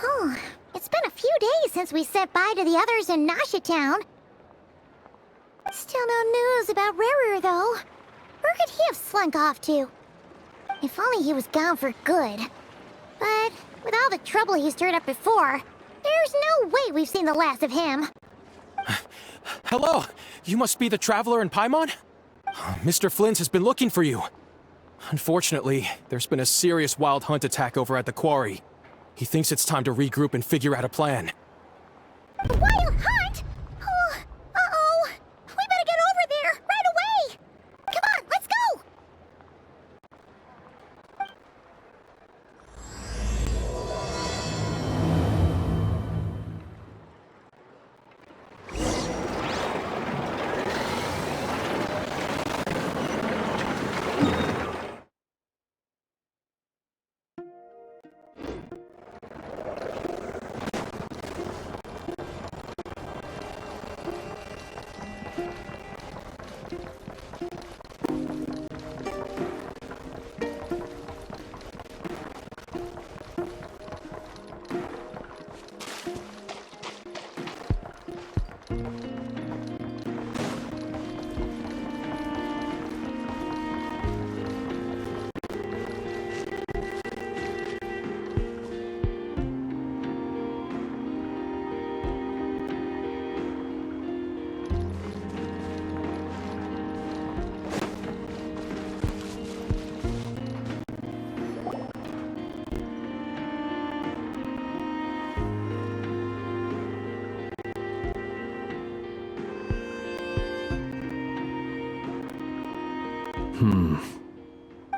Oh, it's been a few days since we said bye to the others in Nasha Town. Still no news about Rarer, though. Where could he have slunk off to? If only he was gone for good. But with all the trouble he stirred up before, there's no way we've seen the last of him. Hello! You must be the traveler in Paimon? Mr. Flint has been looking for you. Unfortunately, there's been a serious wild hunt attack over at the quarry. He thinks it's time to regroup and figure out a plan. A wild hunt? Oh, uh-oh. We better get over there, right away! Come on, let's go!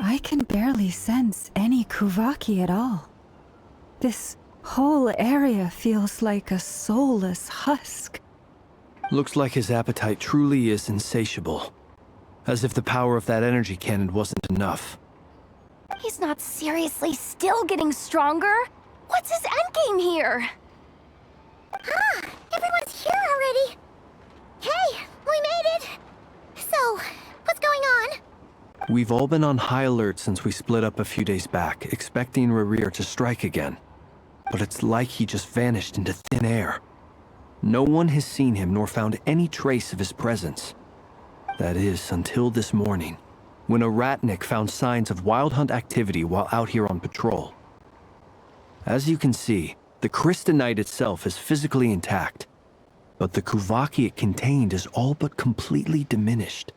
I can barely sense any Kuvaki at all. This whole area feels like a soulless husk. Looks like his appetite truly is insatiable. As if the power of that energy cannon wasn't enough. He's not seriously still getting stronger? What's his endgame here? Ah, everyone's here already. Hey, we made it. So, what's going on? We've all been on high alert since we split up a few days back, expecting Rarir to strike again. But it's like he just vanished into thin air. No one has seen him nor found any trace of his presence. That is, until this morning, when a ratnik found signs of wild hunt activity while out here on patrol. As you can see, the crystalite itself is physically intact, but the Kuvaki it contained is all but completely diminished.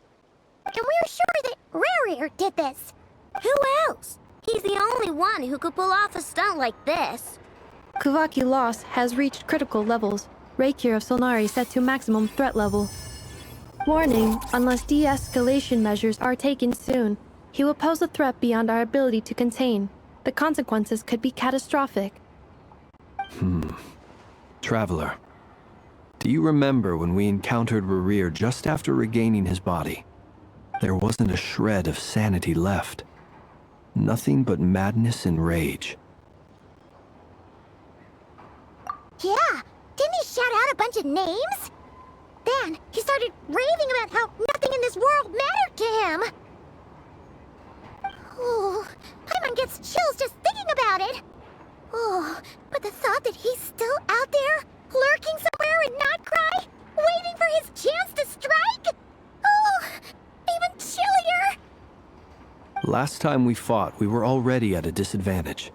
And we're sure that Rarir did this. Who else? He's the only one who could pull off a stunt like this. Kuvaki loss has reached critical levels. Reikir of Solnari set to maximum threat level. Warning, unless de-escalation measures are taken soon, he will pose a threat beyond our ability to contain. The consequences could be catastrophic. Traveler, do you remember when we encountered Rarir just after regaining his body? There wasn't a shred of sanity left. Nothing but madness and rage. Yeah, didn't he shout out a bunch of names? Then he started raving about how nothing in this world mattered to him. Oh, Paimon gets chills just thinking about it. Oh, but the thought that he's still out there, lurking somewhere in Not Krai, waiting for his chance to strike? Oh, even chillier. Last time we fought, we were already at a disadvantage.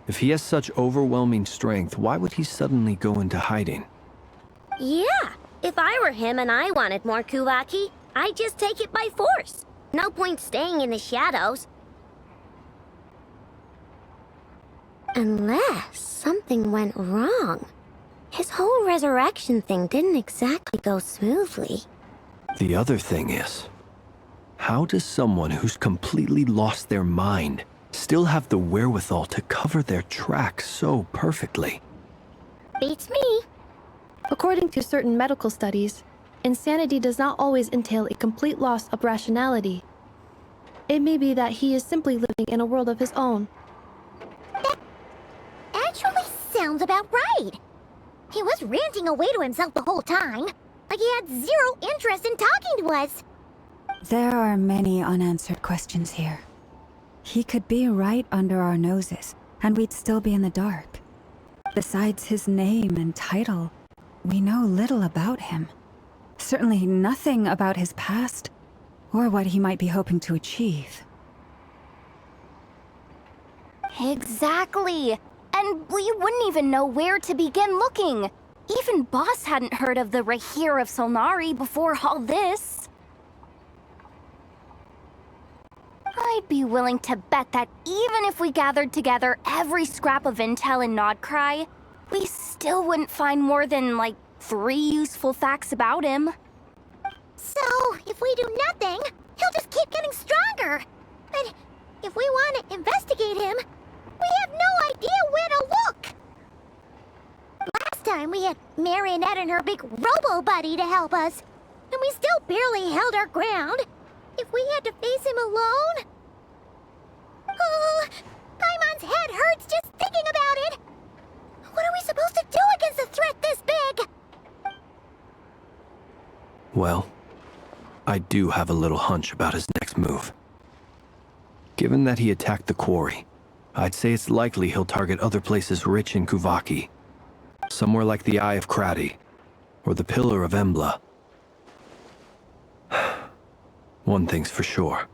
If he has such overwhelming strength, why would he suddenly go into hiding? Yeah, if I were him and I wanted more Kuvaki, I'd just take it by force. No point staying in the shadows. Unless something went wrong. His whole resurrection thing didn't exactly go smoothly. The other thing is, how does someone who's completely lost their mind still have the wherewithal to cover their tracks so perfectly. Beats me. According to certain medical studies, insanity does not always entail a complete loss of rationality. It may be that he is simply living in a world of his own. Actually sounds about right. He was ranting away to himself the whole time, like he had zero interest in talking to us. There are many unanswered questions here. He could be right under our noses, and we'd still be in the dark. Besides his name and title, we know little about him. Certainly nothing about his past, or what he might be hoping to achieve. Exactly. And we wouldn't even know where to begin looking. Even Boss hadn't heard of the Rahir of Solnari before all this. I'd be willing to bet that even if we gathered together every scrap of intel in Krai, we still wouldn't find more than, like, 3 useful facts about him. So, if we do nothing, he'll just keep getting stronger. But if we want to investigate him, we have no idea where to look. Last time we had Marionette and her big robo-buddy to help us, and we still barely held our ground. If we had to face him alone... Oh, Paimon's head hurts just thinking about it. What are we supposed to do against a threat this big? Well, I do have a little hunch about his next move. Given that he attacked the quarry, I'd say it's likely he'll target other places rich in Kuvaki. Somewhere like the Eye of Krai, or the Pillar of Embla. One thing's for sure.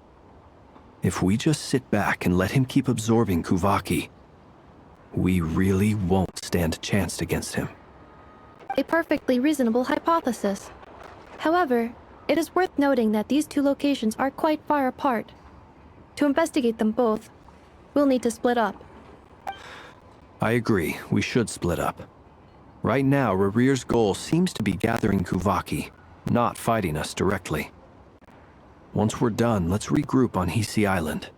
If we just sit back and let him keep absorbing Kuvaki, we really won't stand a chance against him. A perfectly reasonable hypothesis. However, it is worth noting that these two locations are quite far apart. To investigate them both, we'll need to split up. I agree, we should split up. Right now, Rarir's goal seems to be gathering Kuvaki, not fighting us directly. Once we're done, let's regroup on Hisi Island.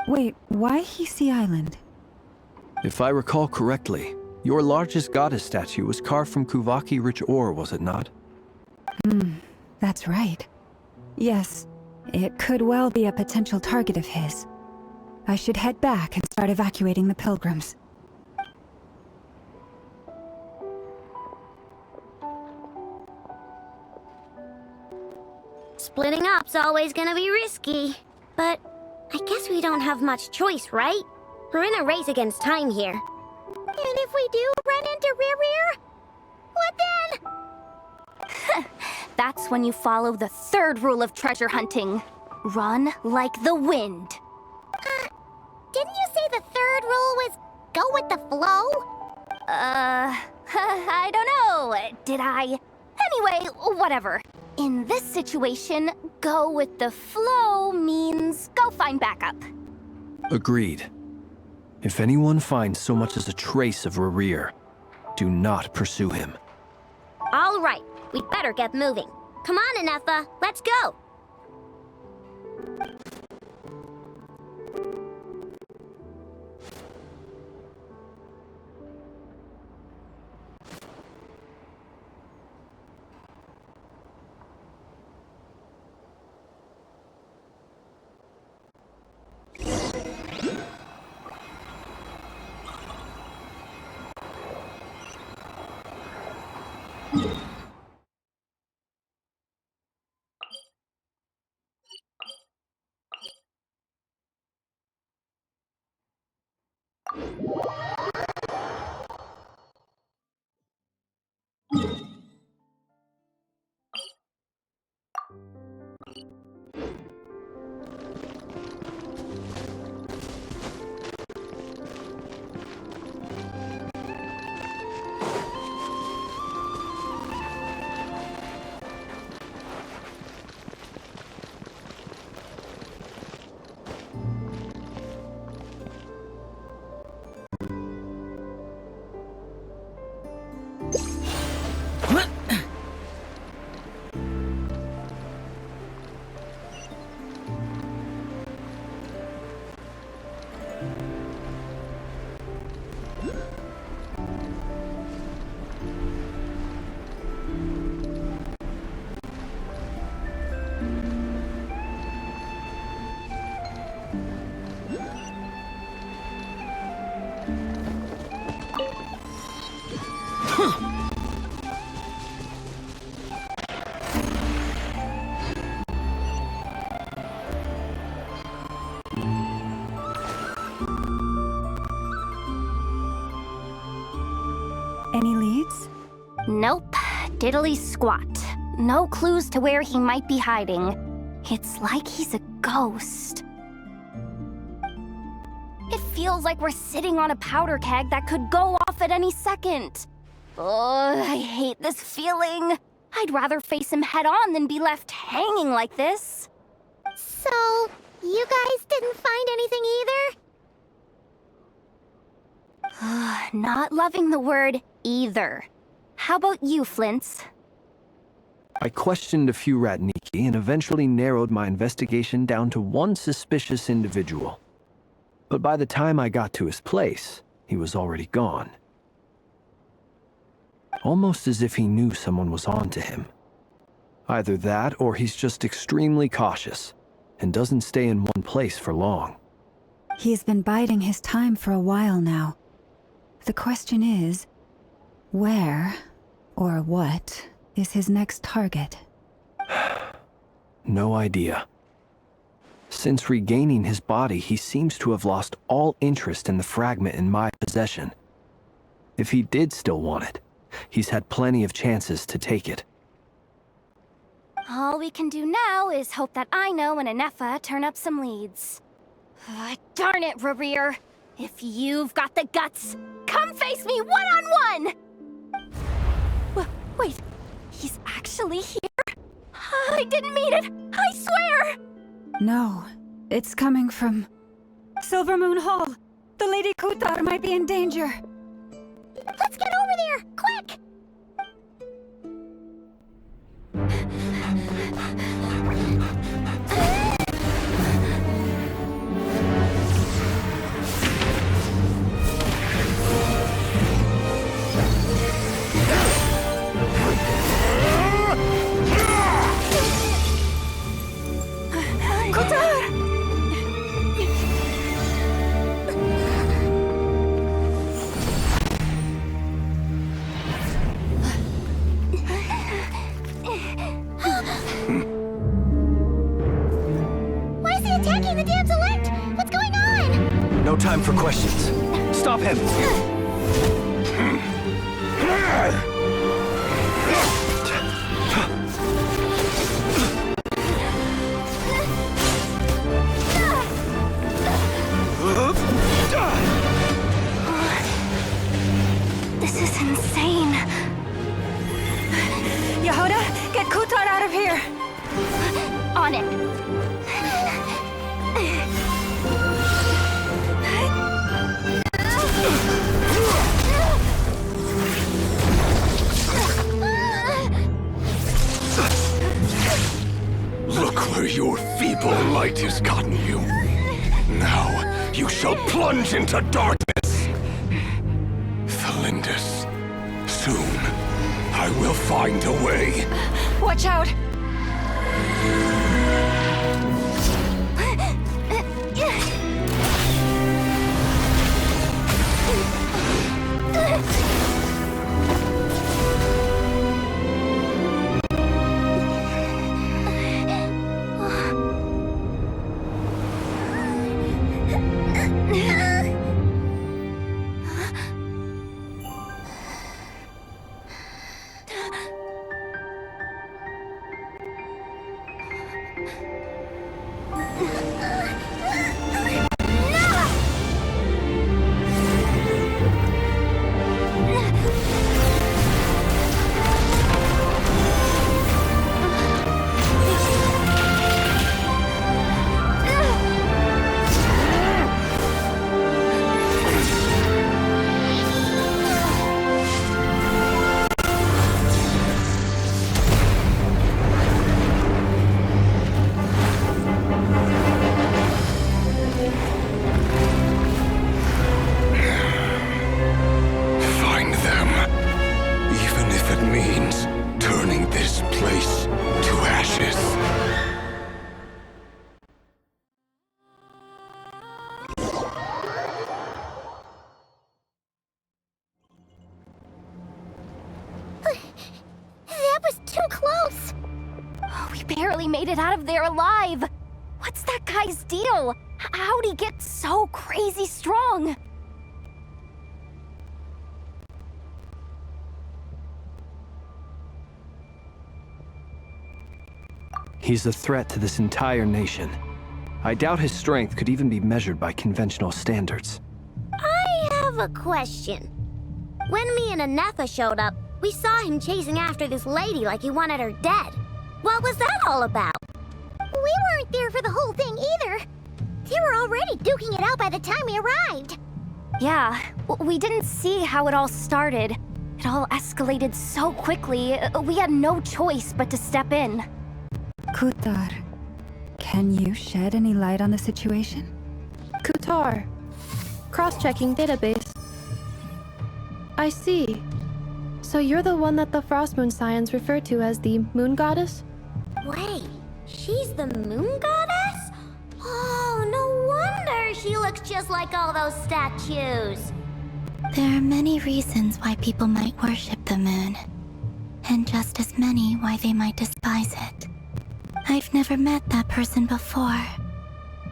Wait, why Hisi Island? If I recall correctly, your largest goddess statue was carved from Kuvaki-rich ore, was it not? That's right. Yes, it could well be a potential target of his. I should head back and start evacuating the pilgrims. Splitting up's always gonna be risky. But I guess we don't have much choice, right? We're in a race against time here. And if we do run into Rarir, what then? That's when you follow the third rule of treasure hunting. Run like the wind. Didn't you say the third rule was go with the flow? I don't know. Did I? Anyway, whatever. In this situation, go with the flow means go find backup. Agreed. If anyone finds so much as a trace of Rarir, do not pursue him. All right, we better get moving. Come on, Anefa, let's go. Any leads? Nope. Diddly squat. No clues to where he might be hiding. It's like he's a ghost. It feels like we're sitting on a powder keg that could go off at any second. Ugh, I hate this feeling. I'd rather face him head on than be left hanging like this. So, you guys didn't find anything either? Not loving the word either. How about you, Flint's? I questioned a few Ratniki and eventually narrowed my investigation down to one suspicious individual. But by the time I got to his place, he was already gone. Almost as if he knew someone was on to him. Either that, or he's just extremely cautious and doesn't stay in one place for long. He's been biding his time for a while now. The question is, where or what is his next target? No idea. Since regaining his body, he seems to have lost all interest in the fragment in my possession. If he did still want it, he's had plenty of chances to take it. All we can do now is hope that I know and Anefa turn up some leads. Darn it, Rarir. If you've got the guts, come face me one-on-one! Wait, he's actually here? I didn't mean it, I swear! No, it's coming from Silver Moon Hall. The Lady Kutar might be in danger. Let's get over there, quick! Why is he attacking the damsel elect? What's going on? No time for questions. Stop him! This is insane. Yehuda, get Kutar out of here! On it. Look where your feeble light has gotten you. Now you shall plunge into darkness. Felindus, soon I will find a way. Watch out! barely made it out of there alive. What's that guy's deal? How'd he get so crazy strong? He's a threat to this entire nation. I doubt his strength could even be measured by conventional standards. I have a question. When me and Anetha showed up, we saw him chasing after this lady like he wanted her dead. What was that all about? We weren't there for the whole thing either. They were already duking it out by the time we arrived. Yeah, we didn't see how it all started. It all escalated so quickly, we had no choice but to step in. Kutar, can you shed any light on the situation? Kutar. Cross-checking database. I see. So you're the one that the Frost Moon Scions refer to as the Moon Goddess? Wait, she's the moon goddess? Oh, no wonder she looks just like all those statues. There are many reasons why people might worship the moon, and just as many why they might despise it. I've never met that person before,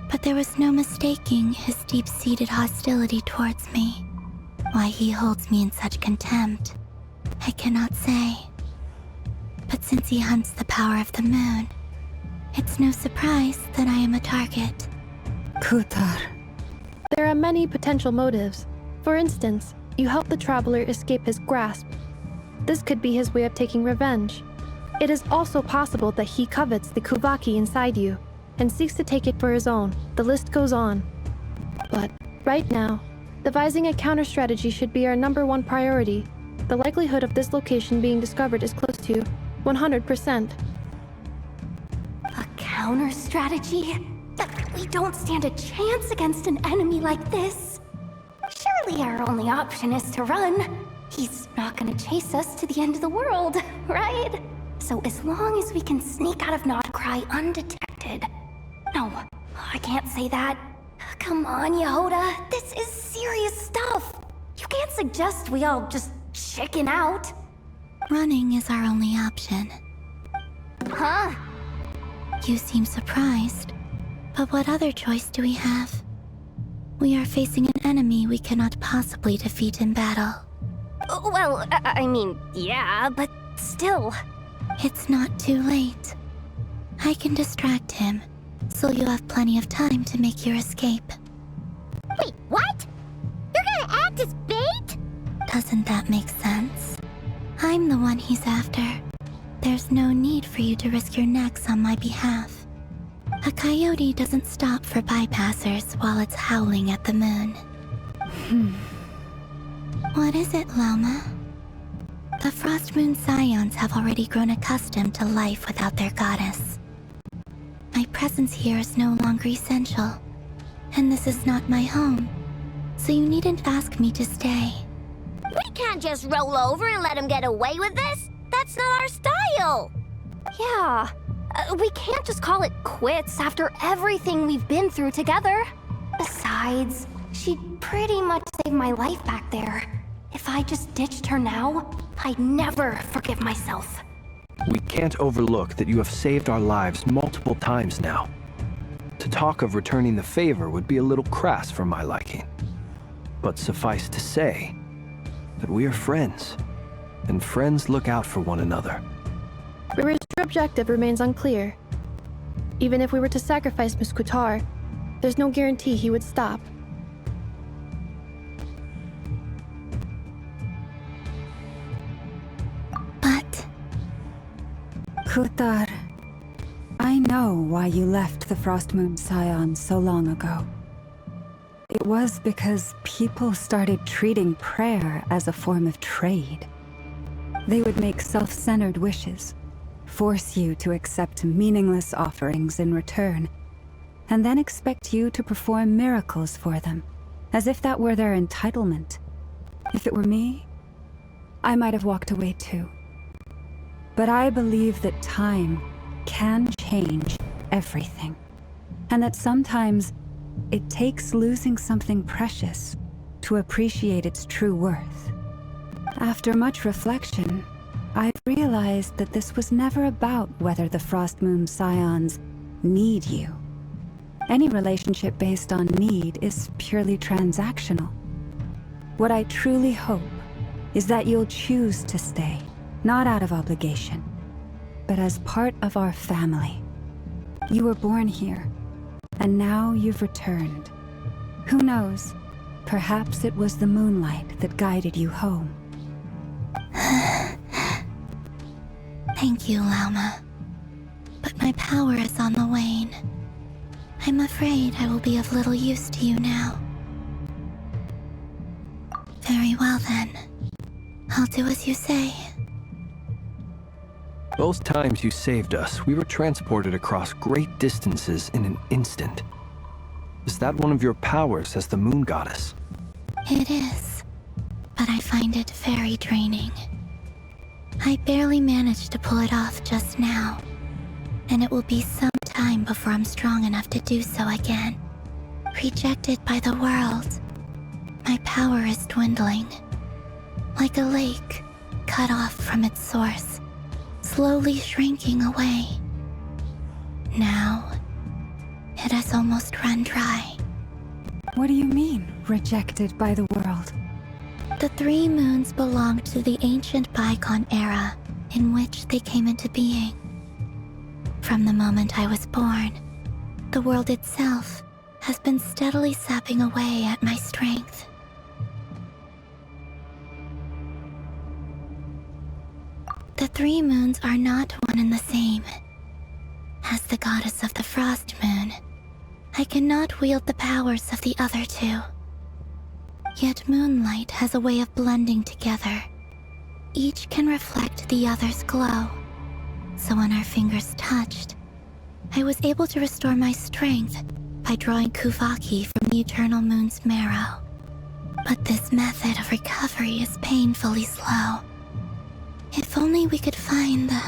but there was no mistaking his deep-seated hostility towards me. Why he holds me in such contempt, I cannot say. But since he hunts the power of the moon, it's no surprise that I am a target. Kutar. There are many potential motives. For instance, you helped the Traveler escape his grasp. This could be his way of taking revenge. It is also possible that he covets the Kuvaki inside you, and seeks to take it for his own. The list goes on. But, right now, devising a counter-strategy should be our #1 priority. The likelihood of this location being discovered is close to 100%. A counter-strategy? We don't stand a chance against an enemy like this. Surely our only option is to run. He's not gonna chase us to the end of the world, right? So as long as we can sneak out of Krai undetected... No, I can't say that. Come on, Yehoda, this is serious stuff. You can't suggest we all just chicken out. Running is our only option. Huh? You seem surprised, but what other choice do we have? We are facing an enemy we cannot possibly defeat in battle. Well, I mean, yeah, but still. It's not too late. I can distract him, so you'll have plenty of time to make your escape. Wait, what? You're gonna act as bait? Doesn't that make sense? I'm the one he's after. There's no need for you to risk your necks on my behalf. A coyote doesn't stop for bypassers while it's howling at the moon. What is it, Loma? The Frost Moon Scions have already grown accustomed to life without their goddess. My presence here is no longer essential, and this is not my home, so you needn't ask me to stay. We can't just roll over and let him get away with this. That's not our style. Yeah, we can't just call it quits after everything we've been through together. Besides, she'd pretty much saved my life back there. If I just ditched her now, I'd never forgive myself. We can't overlook that you have saved our lives multiple times now. To talk of returning the favor would be a little crass for my liking. But suffice to say that we are friends, and friends look out for one another. Riri's true objective remains unclear. Even if we were to sacrifice Miss Kutar, there's no guarantee he would stop. But... Kutar, I know why you left the Frost Moon Scions so long ago. It was because people started treating prayer as a form of trade. They would make self-centered wishes, force you to accept meaningless offerings in return, and then expect you to perform miracles for them, as if that were their entitlement. If it were me, I might have walked away too. But I believe that time can change everything, and that sometimes it takes losing something precious to appreciate its true worth. After much reflection, I've realized that this was never about whether the Frost Moon Scions need you. Any relationship based on need is purely transactional. What I truly hope is that you'll choose to stay, not out of obligation, but as part of our family. You were born here, and now you've returned. Who knows? Perhaps it was the moonlight that guided you home. Thank you, Lauma. But my power is on the wane. I'm afraid I will be of little use to you now. Very well then. I'll do as you say. Both times you saved us, we were transported across great distances in an instant. Is that one of your powers as the moon goddess? It is, but I find it very draining. I barely managed to pull it off just now, and it will be some time before I'm strong enough to do so again. Rejected by the world, my power is dwindling. Like a lake cut off from its source, slowly shrinking away. Now, it has almost run dry. What do you mean, rejected by the world? The 3 moons belonged to the ancient bygone era in which they came into being. From the moment I was born, the world itself has been steadily sapping away at my strength. The 3 moons are not one and the same. As the goddess of the Frost Moon, I cannot wield the powers of the other 2. Yet moonlight has a way of blending together. Each can reflect the other's glow. So when our fingers touched, I was able to restore my strength by drawing Kuvaki from the Eternal Moon's marrow. But this method of recovery is painfully slow. If only we could find the...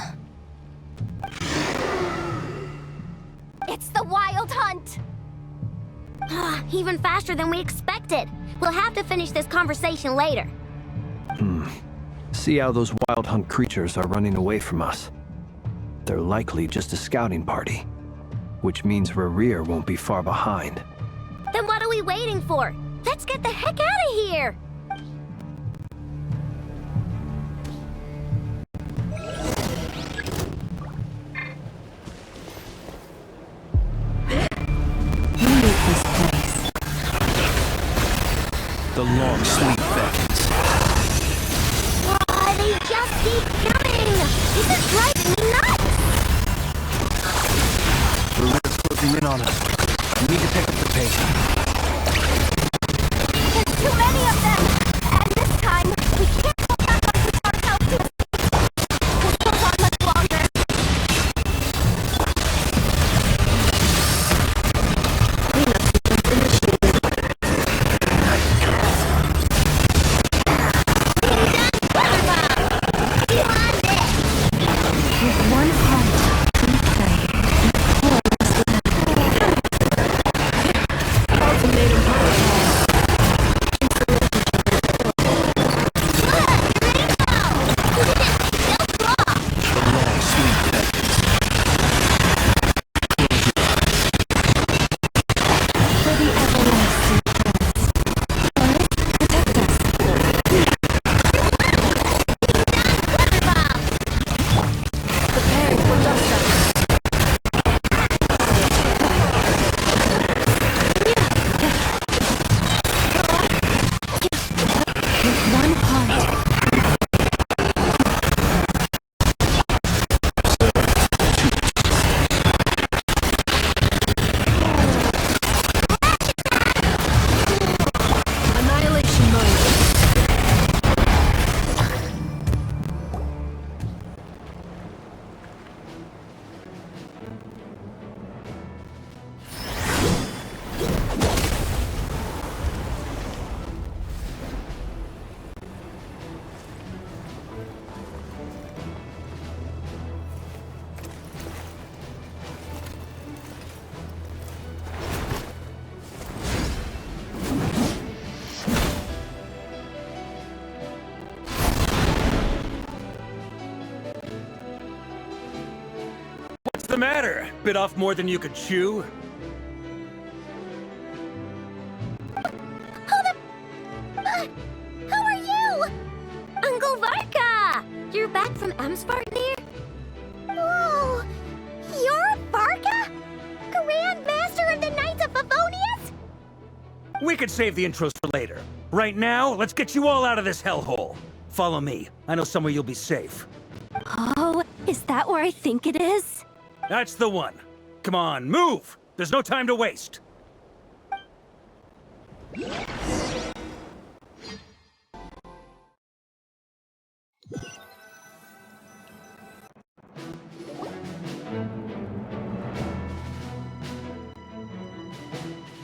It's the Wild Hunt! Even faster than we expected. We'll have to finish this conversation later. See how those wild hunt creatures are running away from us. They're likely just a scouting party, which means Rerir won't be far behind. Then what are we waiting for? Let's get the heck out of here! The long sleep beckons. They just keep coming! This is driving me nuts! Rerir's closing in on us. We need to pick up the pace. There's too many of them! And this time, we can't hold back on ourselves to escape. This goes on much longer. What's the matter? Bit off more than you could chew? How are you? Uncle Varka! You're back from Amspartnir? Whoa! You're Varka? We could save the intros for later. Right now, let's get you all out of this hellhole. Follow me. I know somewhere you'll be safe. Oh, is that where I think it is? That's the one. Come on, move! There's no time to waste.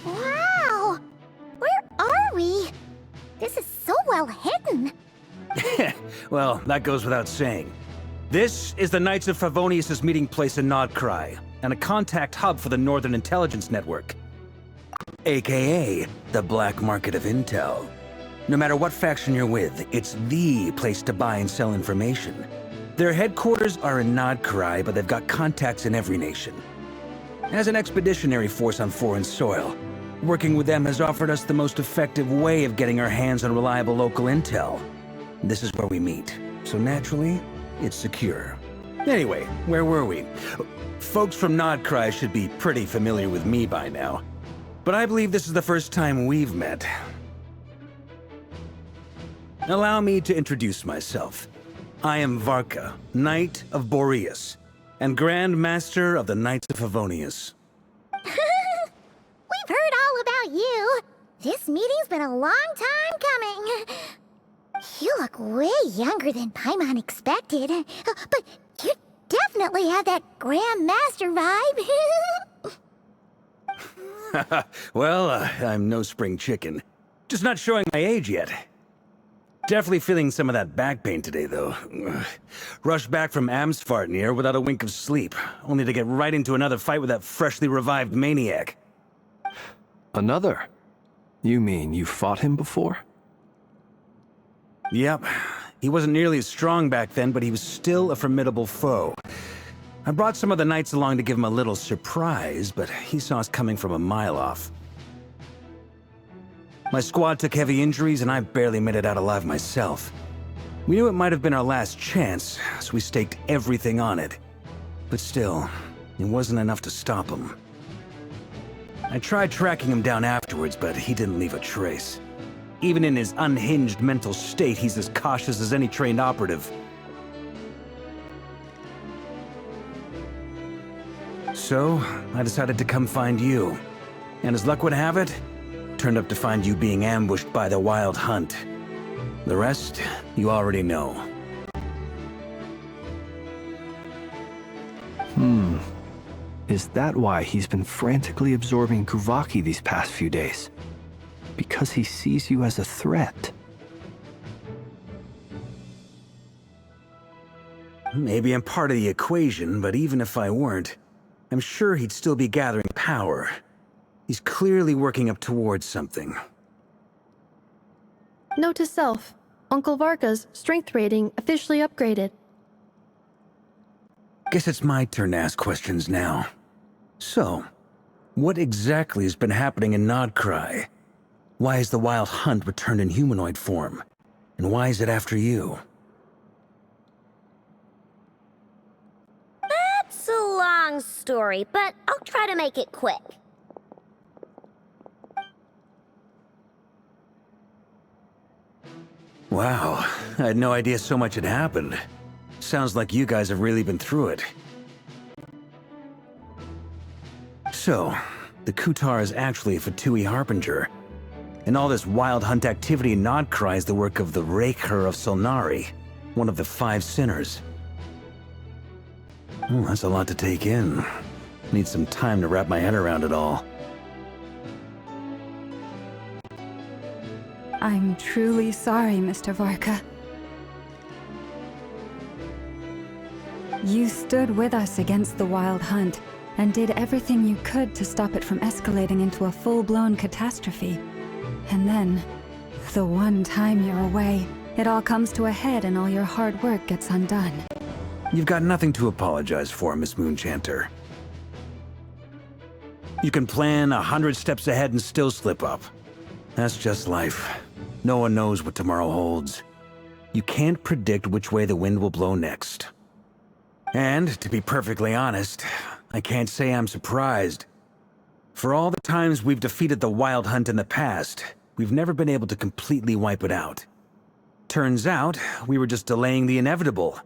Wow! Where are we? This is so well hidden. Well, that goes without saying. This is the Knights of Favonius' meeting place in Krai, and a contact hub for the Northern Intelligence Network. AKA, the black market of intel. No matter what faction you're with, it's the place to buy and sell information. Their headquarters are in Krai, but they've got contacts in every nation. As an expeditionary force on foreign soil, working with them has offered us the most effective way of getting our hands on reliable local intel. This is where we meet, so naturally, it's secure. Anyway, where were we? Folks from Krai should be pretty familiar with me by now, but I believe this is the first time we've met. Allow me to introduce myself. I am Varka, Knight of Boreas, and Grand Master of the Knights of Favonius. We've heard all about you. This meeting's been a long time coming. You look way younger than Paimon expected, but you definitely have that Grand Master vibe. Well, I'm no spring chicken. Just not showing my age yet. Definitely feeling some of that back pain today, though. Rushed back from Amsfartnir without a wink of sleep, only to get right into another fight with that freshly revived maniac. Another? You mean you fought him before? Yep. He wasn't nearly as strong back then, but he was still a formidable foe. I brought some of the knights along to give him a little surprise, but he saw us coming from a mile off. My squad took heavy injuries, and I barely made it out alive myself. We knew it might have been our last chance, so we staked everything on it. But still, it wasn't enough to stop him. I tried tracking him down afterwards, but he didn't leave a trace. Even in his unhinged mental state, he's as cautious as any trained operative. So, I decided to come find you. And as luck would have it, turned up to find you being ambushed by the Wild Hunt. The rest, you already know. Is that why he's been frantically absorbing Kuvaki these past few days? Because he sees you as a threat? Maybe I'm part of the equation, but even if I weren't, I'm sure he'd still be gathering power. He's clearly working up towards something. Note to self, Uncle Varka's strength rating officially upgraded. Guess it's my turn to ask questions now. So, what exactly has been happening in Krai? Why has the Wild Hunt returned in humanoid form? And why is it after you? That's a long story, but I'll try to make it quick. Wow, I had no idea so much had happened. Sounds like you guys have really been through it. So, the Kutar is actually a Fatui Harbinger. And all this Wild Hunt activity in Krai is the work of the Raker of Solnari, one of the 5 sinners. That's a lot to take in. Need some time to wrap my head around it all. I'm truly sorry, Mr. Varka. You stood with us against the Wild Hunt, and did everything you could to stop it from escalating into a full-blown catastrophe. And then, the one time you're away, it all comes to a head and all your hard work gets undone. You've got nothing to apologize for, Miss Moonchanter. You can plan 100 steps ahead and still slip up. That's just life. No one knows what tomorrow holds. You can't predict which way the wind will blow next. And, to be perfectly honest, I can't say I'm surprised. For all the times we've defeated the Wild Hunt in the past, we've never been able to completely wipe it out. Turns out, we were just delaying the inevitable.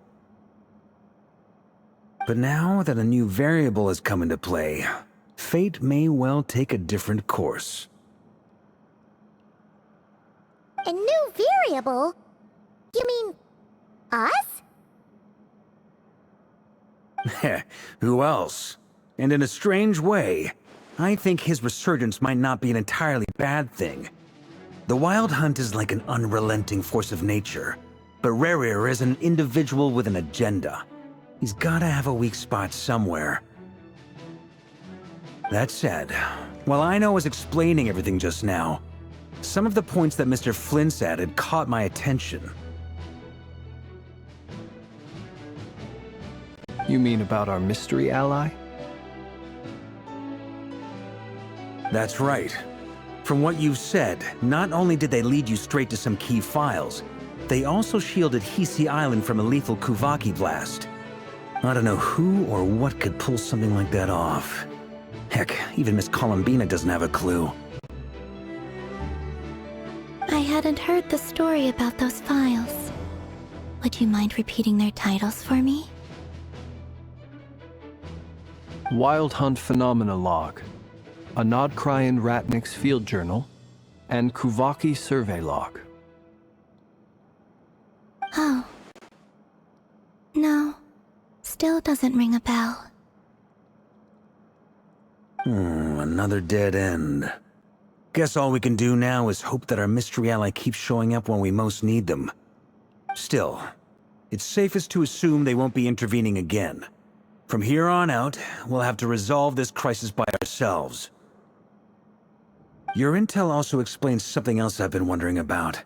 But now that a new variable has come into play, fate may well take a different course. A new variable? You mean us? Who else? And in a strange way, I think his resurgence might not be an entirely bad thing. The Wild Hunt is like an unrelenting force of nature, but Rerir is an individual with an agenda. He's gotta have a weak spot somewhere. That said, while I was explaining everything just now, some of the points that Mr. Flint's added caught my attention. You mean about our mystery ally? That's right. From what you've said, not only did they lead you straight to some key files, they also shielded Hisi Island from a lethal Kuvaki blast. I don't know who or what could pull something like that off. Heck, even Miss Columbina doesn't have a clue. I hadn't heard the story about those files. Would you mind repeating their titles for me? Wild Hunt Phenomena Log, a Nodkrayan Ratnik's Field Journal, and Kuvaki Survey Log. Oh. No. Still doesn't ring a bell. Another dead end. Guess all we can do now is hope that our mystery ally keeps showing up when we most need them. Still, it's safest to assume they won't be intervening again. From here on out, we'll have to resolve this crisis by ourselves. Your intel also explains something else I've been wondering about.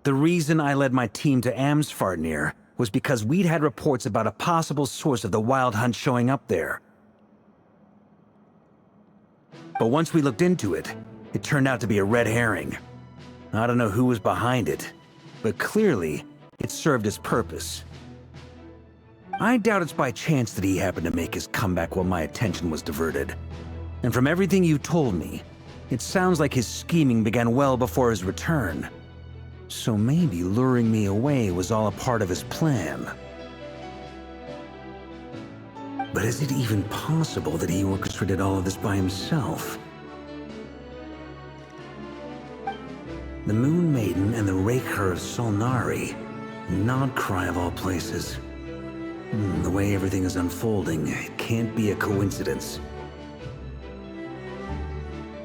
The reason I led my team to Amsfarnir was because we'd had reports about a possible source of the Wild Hunt showing up there. But once we looked into it, it turned out to be a red herring. I don't know who was behind it, but clearly, it served its purpose. I doubt it's by chance that he happened to make his comeback while my attention was diverted. And from everything you told me, it sounds like his scheming began well before his return. So maybe luring me away was all a part of his plan. But is it even possible that he orchestrated all of this by himself? The Moon Maiden and the Raker of Solnari. Nodkrai of all places. The way everything is unfolding, it can't be a coincidence.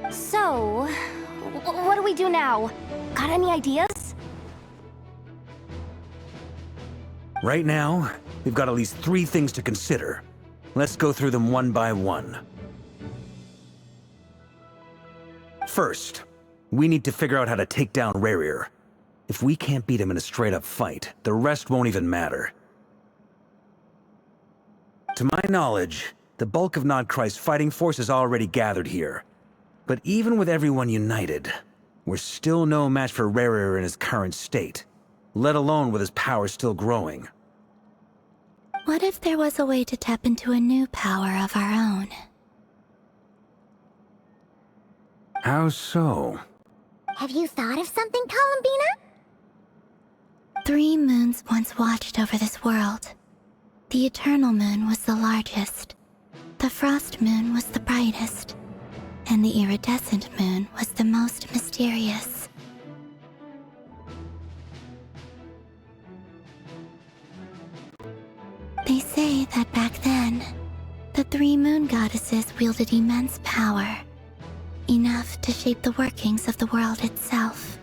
So, what do we do now? Got any ideas? Right now, we've got at least 3 things to consider. Let's go through them one by one. First, we need to figure out how to take down Rerir. If we can't beat him in a straight-up fight, the rest won't even matter. To my knowledge, the bulk of Nodkrai's fighting force is already gathered here. But even with everyone united, we're still no match for Rerir in his current state, let alone with his power still growing. What if there was a way to tap into a new power of our own? How so? Have you thought of something, Columbina? 3 moons once watched over this world. The Eternal Moon was the largest, the Frost Moon was the brightest, and the Iridescent Moon was the most mysterious. They say that back then, the 3 moon goddesses wielded immense power, enough to shape the workings of the world itself.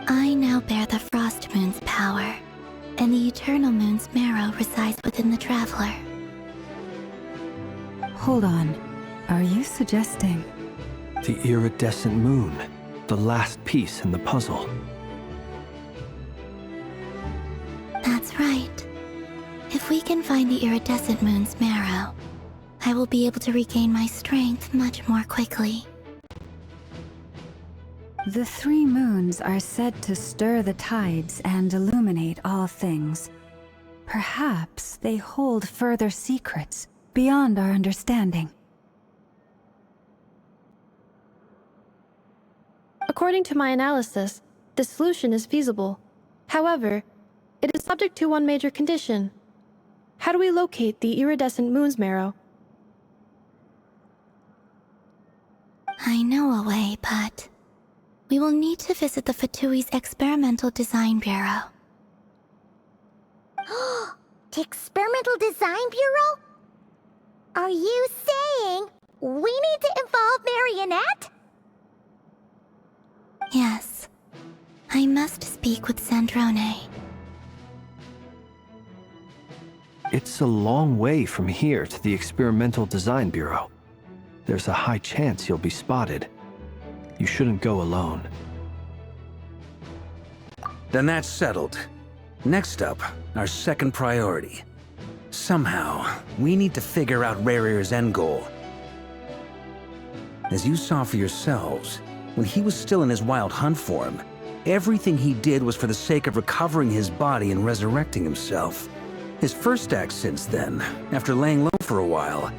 I now bear the Frost Moon's power, and the Eternal Moon's marrow resides within the Traveler. Hold on. Are you suggesting... The iridescent moon, the last piece in the puzzle. That's right. If we can find the Iridescent Moon's marrow, I will be able to regain my strength much more quickly. The 3 moons are said to stir the tides and illuminate all things. Perhaps they hold further secrets beyond our understanding. According to my analysis, the solution is feasible. However, it is subject to one major condition. How do we locate the iridescent moon's marrow? I know a way, but we will need to visit the Fatui's Experimental Design Bureau. The Experimental Design Bureau? Are you saying we need to involve Marionette? Yes. I must speak with Sandrone. It's a long way from here to the Experimental Design Bureau. There's a high chance you'll be spotted. You shouldn't go alone. Then that's settled. Next up, our second priority. Somehow, we need to figure out Rarir's end goal. As you saw for yourselves, when he was still in his wild hunt form, everything he did was for the sake of recovering his body and resurrecting himself. His first act since then, after laying low for a while,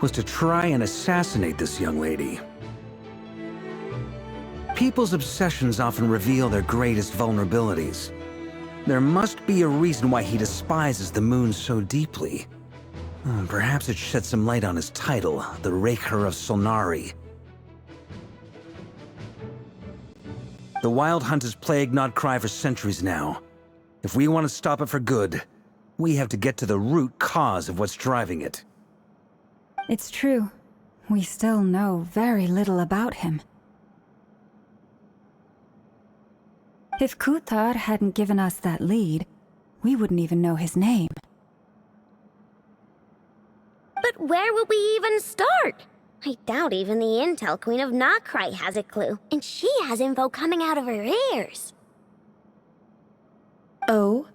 was to try and assassinate this young lady. People's obsessions often reveal their greatest vulnerabilities. There must be a reason why he despises the moon so deeply. Perhaps it sheds some light on his title, the Raker of Solnari. The Wild Hunt has plagued Krai for centuries now. If we want to stop it for good, we have to get to the root cause of what's driving it. It's true. We still know very little about him. If Kuthar hadn't given us that lead, we wouldn't even know his name. But where would we even start? I doubt even the Intel Queen of Krai has a clue, and she has info coming out of her ears. Oh?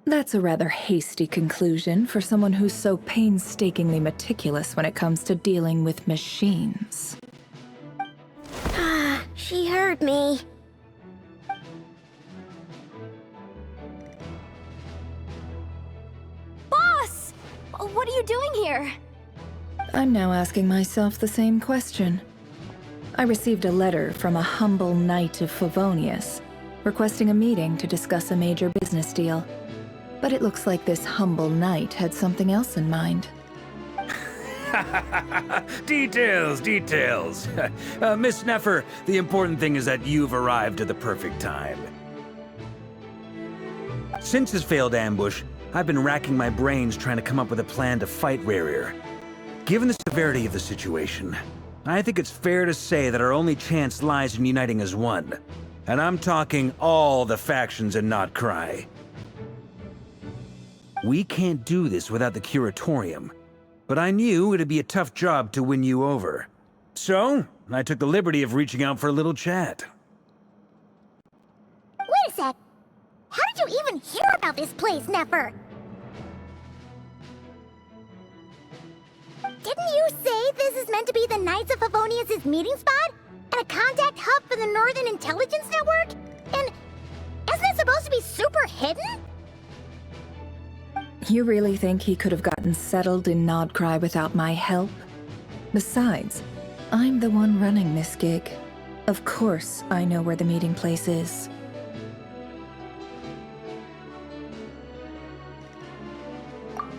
That's a rather hasty conclusion for someone who's so painstakingly meticulous when it comes to dealing with machines. Ah, she heard me. Boss! What are you doing here? I'm now asking myself the same question. I received a letter from a humble knight of Favonius, requesting a meeting to discuss a major business deal. But it looks like this humble knight had something else in mind. Details, details. Miss Nefer, the important thing is that you've arrived at the perfect time. Since his failed ambush, I've been racking my brains trying to come up with a plan to fight Rarir. Given the severity of the situation, I think it's fair to say that our only chance lies in uniting as one. And I'm talking all the factions in Krai. We can't do this without the Curatorium, but I knew it'd be a tough job to win you over. So, I took the liberty of reaching out for a little chat. Wait a sec. How did you even hear about this place, Nefer? Didn't you say this is meant to be the Knights of Favonius' meeting spot? And a contact hub for the Northern Intelligence Network? And isn't it supposed to be super hidden? You really think he could have gotten settled in Krai without my help? Besides, I'm the one running this gig. Of course I know where the meeting place is.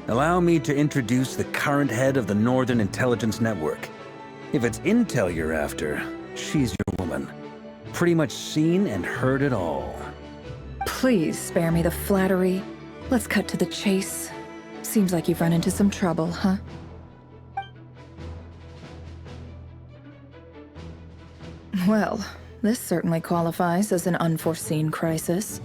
Allow me to introduce the current head of the Northern Intelligence Network. If it's intel you're after, she's your woman. Pretty much seen and heard it all. Please spare me the flattery. Let's cut to the chase. Seems like you've run into some trouble, huh? Well, this certainly qualifies as an unforeseen crisis.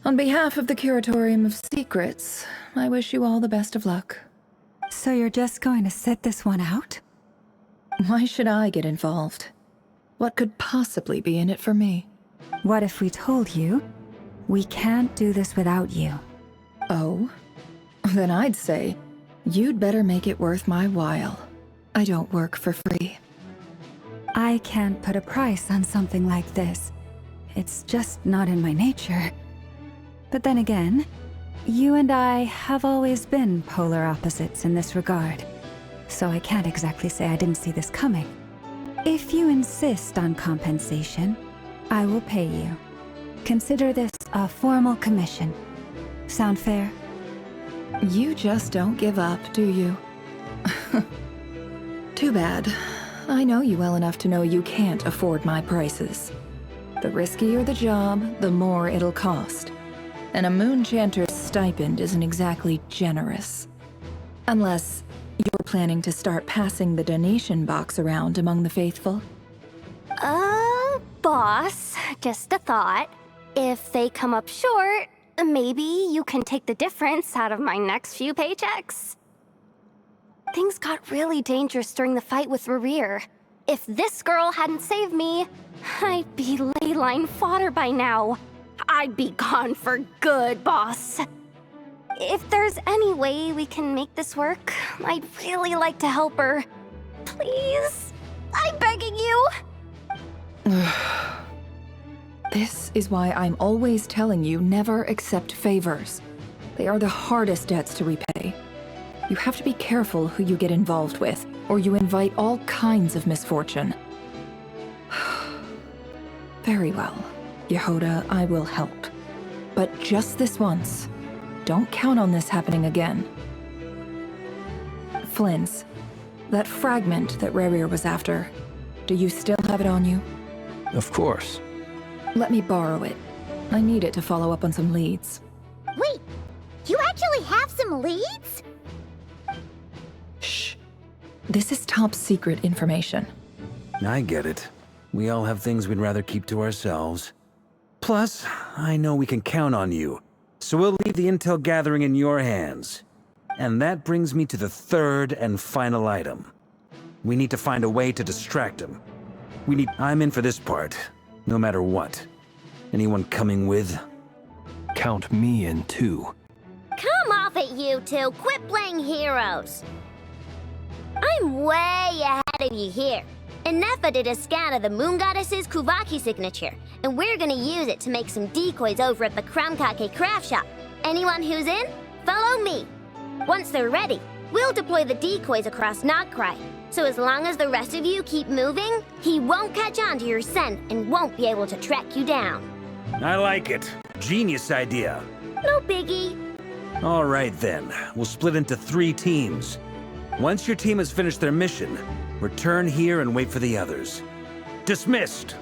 On behalf of the Curatorium of Secrets, I wish you all the best of luck. So you're just going to sit this one out? Why should I get involved? What could possibly be in it for me? What if we told you we can't do this without you? Oh? Then I'd say, you'd better make it worth my while. I don't work for free. I can't put a price on something like this. It's just not in my nature. But then again, You and I have always been polar opposites in this regard, so I can't exactly say I didn't see this coming. If you insist on compensation, I will pay you. Consider this a formal commission. Sound fair? You just don't give up, do you? Too bad. I know you well enough to know you can't afford my prices. The riskier the job, the more it'll cost. And a Moonchanter's stipend isn't exactly generous. Unless you're planning to start passing the donation box around among the faithful. Boss, just a thought. If they come up short, maybe you can take the difference out of my next few paychecks. Things got really dangerous during the fight with Rerir. If this girl hadn't saved me, I'd be ley-line fodder by now. I'd be gone for good, boss. If there's any way we can make this work, I'd really like to help her. Please? I'm begging you! This is why I'm always telling you never accept favors. They are the hardest debts to repay. You have to be careful who you get involved with, or you invite all kinds of misfortune. Very well, Yehoda, I will help. But just this once. Don't count on this happening again. Flins, that fragment that Rerir was after, do you still have it on you? Of course. Let me borrow it. I need it to follow up on some leads. Wait, you actually have some leads? Shh. This is top secret information. I get it. We all have things we'd rather keep to ourselves. Plus, I know we can count on you, so we'll leave the intel gathering in your hands. And that brings me to the third and final item. We need to find a way to distract him. I'm in for this part, no matter what. Anyone coming with? Count me in too. Come off it, you two. Quit playing heroes. I'm way ahead of you here. Nefa did a scan of the Moon Goddess's Kuvaki signature, and we're gonna use it to make some decoys over at the Kramkake craft shop. Anyone who's in, follow me. Once they're ready, we'll deploy the decoys across Krai. So as long as the rest of you keep moving, he won't catch on to your scent and won't be able to track you down. I like it. Genius idea. No biggie. All right then, we'll split into 3 teams. Once your team has finished their mission, return here and wait for the others. Dismissed!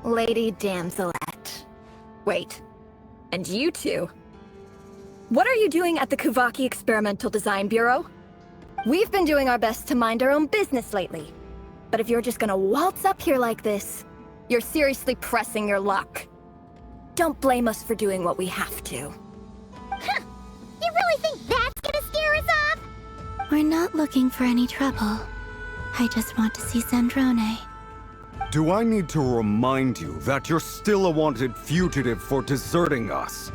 Lady Damselette. Wait, and you two? What are you doing at the Kuvaki Experimental Design Bureau? We've been doing our best to mind our own business lately. But if you're just gonna waltz up here like this, you're seriously pressing your luck. Don't blame us for doing what we have to. Huh. You really think that's gonna scare us off? We're not looking for any trouble. I just want to see Zandrone. Do I need to remind you that you're still a wanted fugitive for deserting us?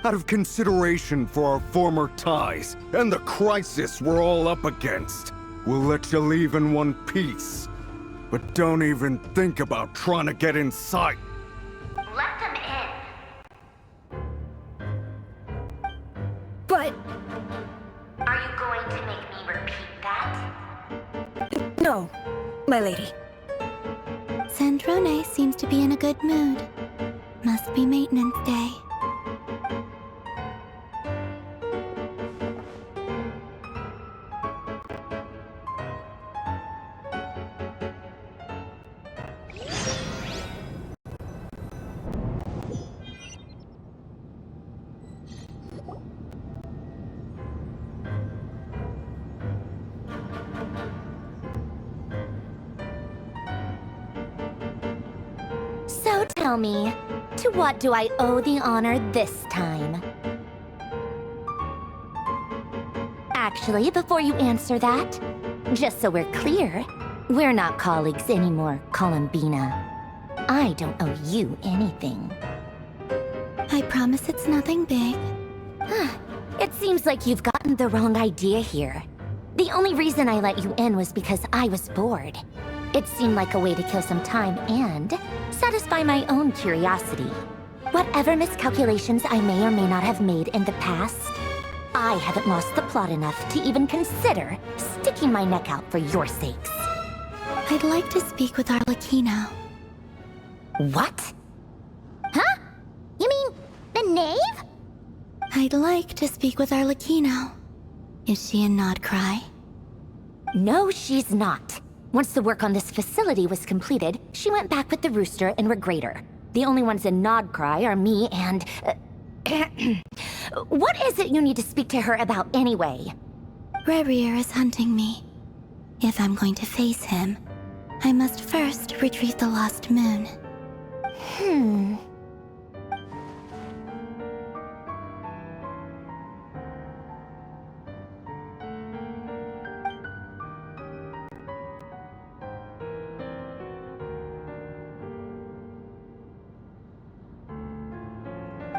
Out of consideration for our former ties and the crisis we're all up against, we'll let you leave in one piece. But don't even think about trying to get inside. Let them in. But... Are you going to make me repeat that? no, my lady. Zandrone seems to be in a good mood. Must be maintenance day. So tell me, to what do I owe the honor this time? actually, before you answer that. Just so we're clear, we're not colleagues anymore, Columbina. I don't owe you anything. I promise it's nothing big. It seems like you've gotten the wrong idea here. The only reason I let you in was because I was bored. It seemed like a way to kill some time and satisfy my own curiosity. Whatever miscalculations I may or may not have made in the past, I haven't lost the plot enough to even consider sticking my neck out for your sakes. I'd like to speak with Arlecchino. What? Huh? You mean the knave? I'd like to speak with Arlecchino. Is she in Krai? No, she's not. Once the work on this facility was completed, she went back with the Rooster and Regrator. The only ones in Krai are me and... What is it you need to speak to her about anyway? Rerir is hunting me. If I'm going to face him, I must first retrieve the lost moon.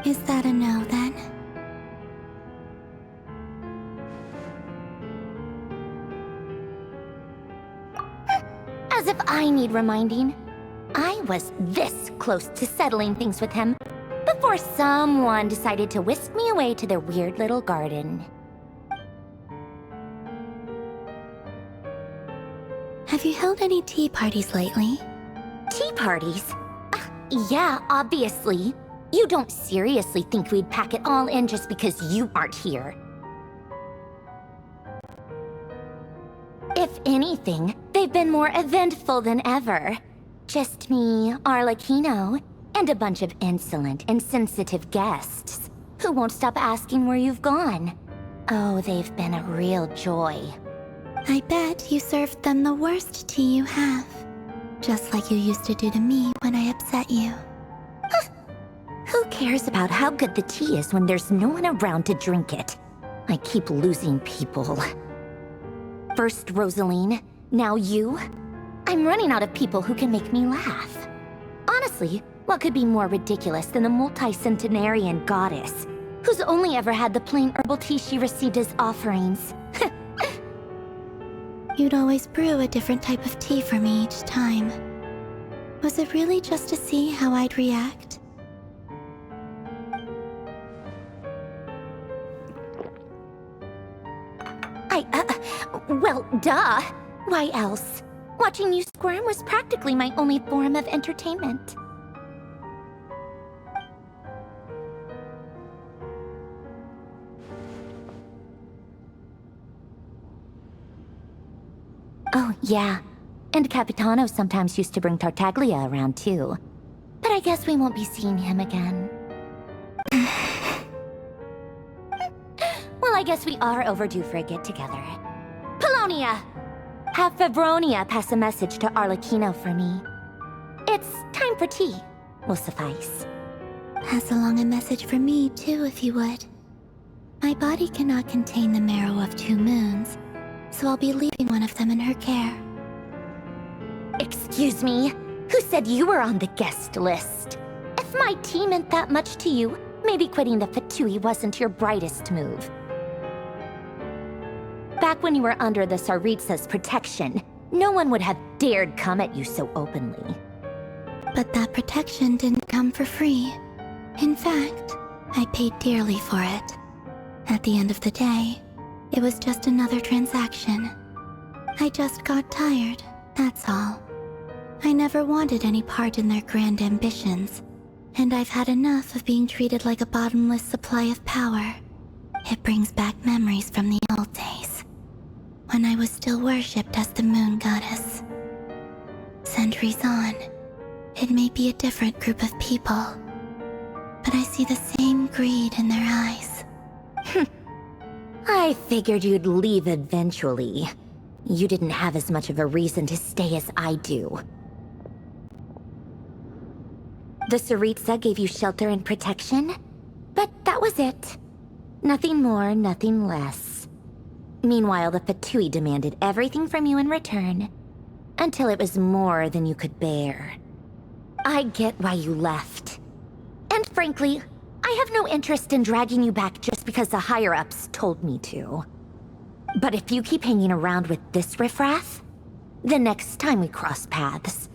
Is that a no, then? As if I need reminding. I was this close to settling things with him before someone decided to whisk me away to their weird little garden. Have you held any tea parties lately? Tea parties? Yeah, obviously. You don't seriously think we'd pack it all in just because you aren't here. If anything, they've been more eventful than ever. Just me, Arlecchino, and a bunch of insolent and sensitive guests who won't stop asking where you've gone. Oh, they've been a real joy. I bet you served them the worst tea you have. Just like you used to do to me when I upset you. Who cares about how good the tea is when there's no one around to drink it? I keep losing people. First Rosaline, now you. I'm running out of people who can make me laugh. Honestly, what could be more ridiculous than the multi-centenarian goddess, who's only ever had the plain herbal tea she received as offerings? You'd always brew a different type of tea for me each time. Was it really just to see how I'd react? Well, duh. Why else? Watching you squirm was practically my only form of entertainment. Oh, yeah. And Capitano sometimes used to bring Tartaglia around, too. But I guess we won't be seeing him again. Well, I guess we are overdue for a get-together. Polonia! Have Favronia pass a message to Arlecchino for me. It's time for tea. Will suffice. Pass along a message for me, too, if you would. My body cannot contain the marrow of 2 moons, so I'll be leaving one of them in her care. Excuse me? Who said you were on the guest list? If my tea meant that much to you, maybe quitting the Fatui wasn't your brightest move. Back when you were under the Tsaritsa's protection, no one would have dared come at you so openly. But that protection didn't come for free. In fact, I paid dearly for it. At the end of the day, it was just another transaction. I just got tired, that's all. I never wanted any part in their grand ambitions, and I've had enough of being treated like a bottomless supply of power. It brings back memories from the old days, when I was still worshipped as the moon goddess. Centuries on, it may be a different group of people, but I see the same greed in their eyes. I figured you'd leave eventually. You didn't have as much of a reason to stay as I do. The Tsaritsa gave you shelter and protection, but that was it. Nothing more, nothing less. Meanwhile, the Fatui demanded everything from you in return, until it was more than you could bear. I get why you left. And frankly, I have no interest in dragging you back just because the higher-ups told me to. But if you keep hanging around with this riffraff, the next time we cross paths,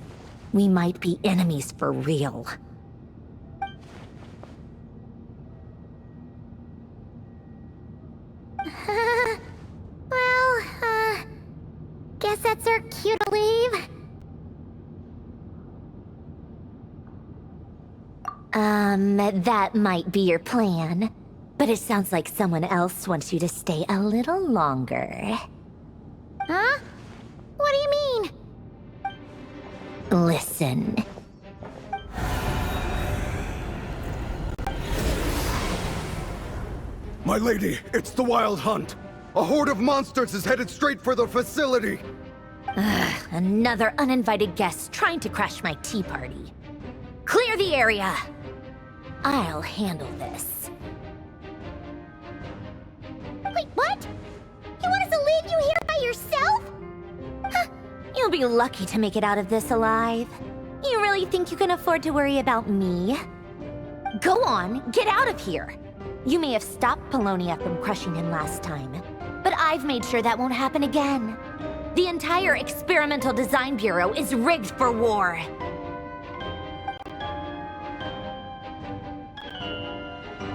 we might be enemies for real. Guess that's our cue to leave. That might be your plan. But it sounds like someone else wants you to stay a little longer. Huh? What do you mean? Listen. My lady, it's the Wild Hunt. A horde of monsters is headed straight for the facility. Another uninvited guest trying to crash my tea party. Clear the area. I'll handle this. Wait, what? You want us to leave you here by yourself? Huh. You'll be lucky to make it out of this alive. You really think you can afford to worry about me? Go on, get out of here. You may have stopped Polonia from crushing him last time, but I've made sure that won't happen again. The entire Experimental Design Bureau is rigged for war.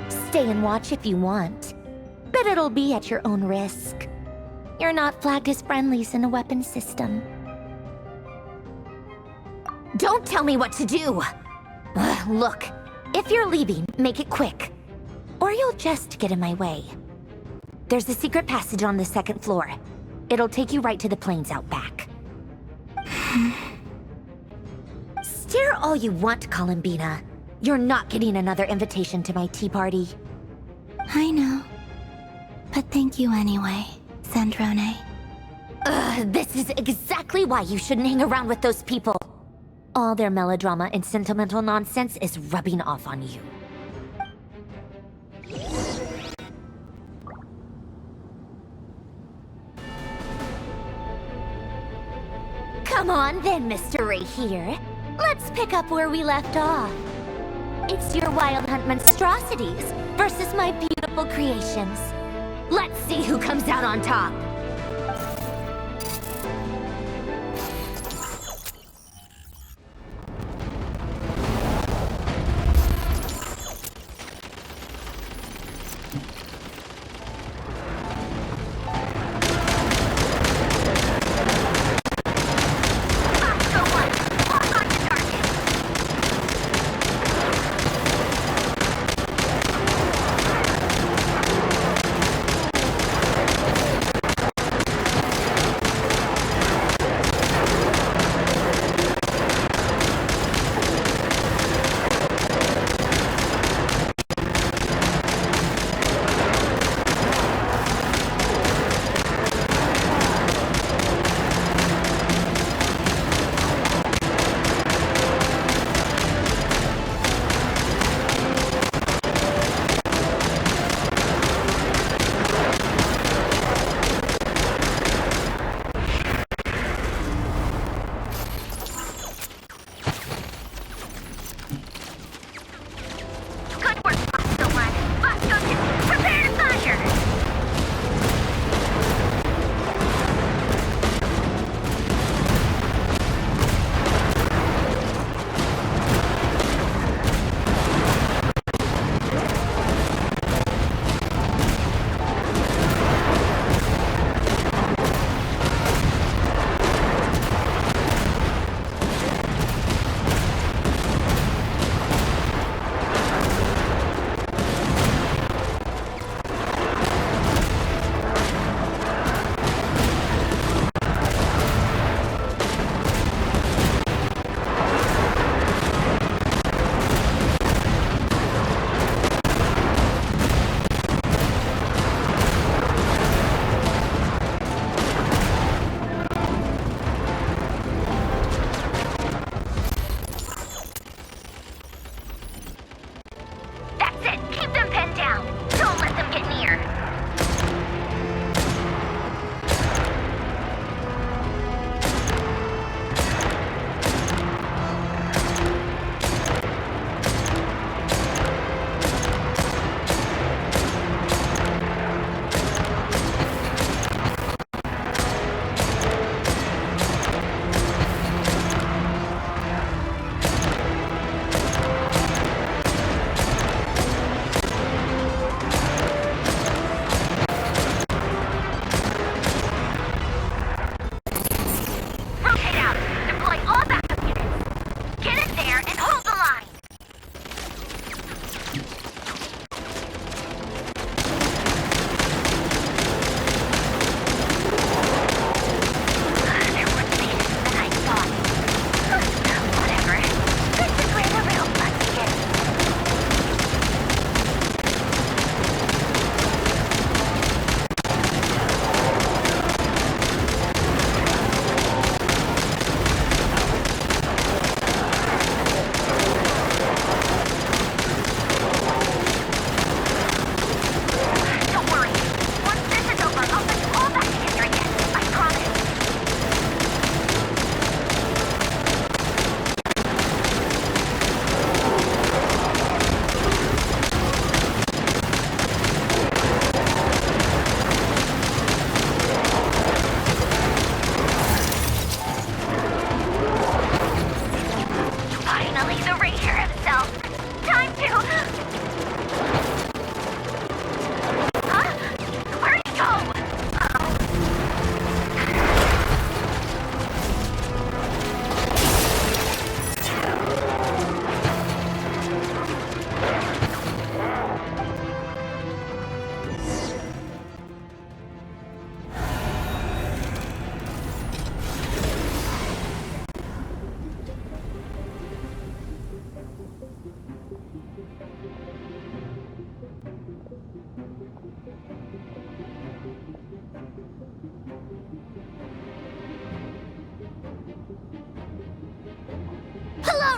Stay and watch if you want, but it'll be at your own risk. You're not flagged as friendlies in the weapons system. Don't tell me what to do! Look, if you're leaving, make it quick. Or you'll just get in my way. There's a secret passage on the second floor. It'll take you right to the plains out back. Stare all you want, Columbina. You're not getting another invitation to my tea party. I know. But thank you anyway, Zandrone. This is exactly why you shouldn't hang around with those people. All their melodrama and sentimental nonsense is rubbing off on you. Come on then, Mr. Right here. Let's pick up where we left off. It's your Wild Hunt monstrosities versus my beautiful creations. Let's see who comes out on top.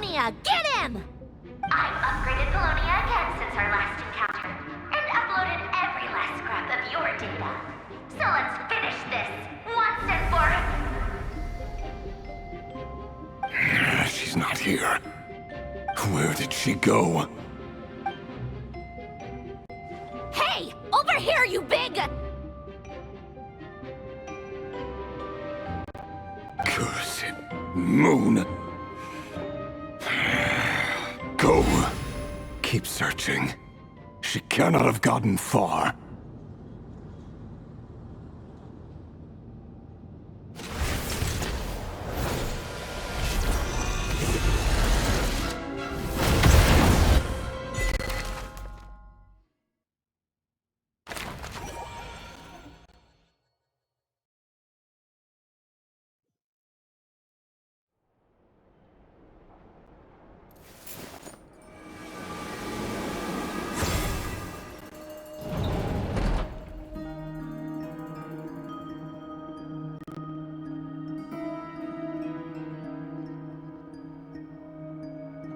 Polonia! Get him! I've upgraded Polonia again since our last encounter, and uploaded every last scrap of your data. So let's finish this, once and for... She's not here. Where did she go? Hey! Over here, you big... Cursed moon. Go. Keep searching. She cannot have gotten far.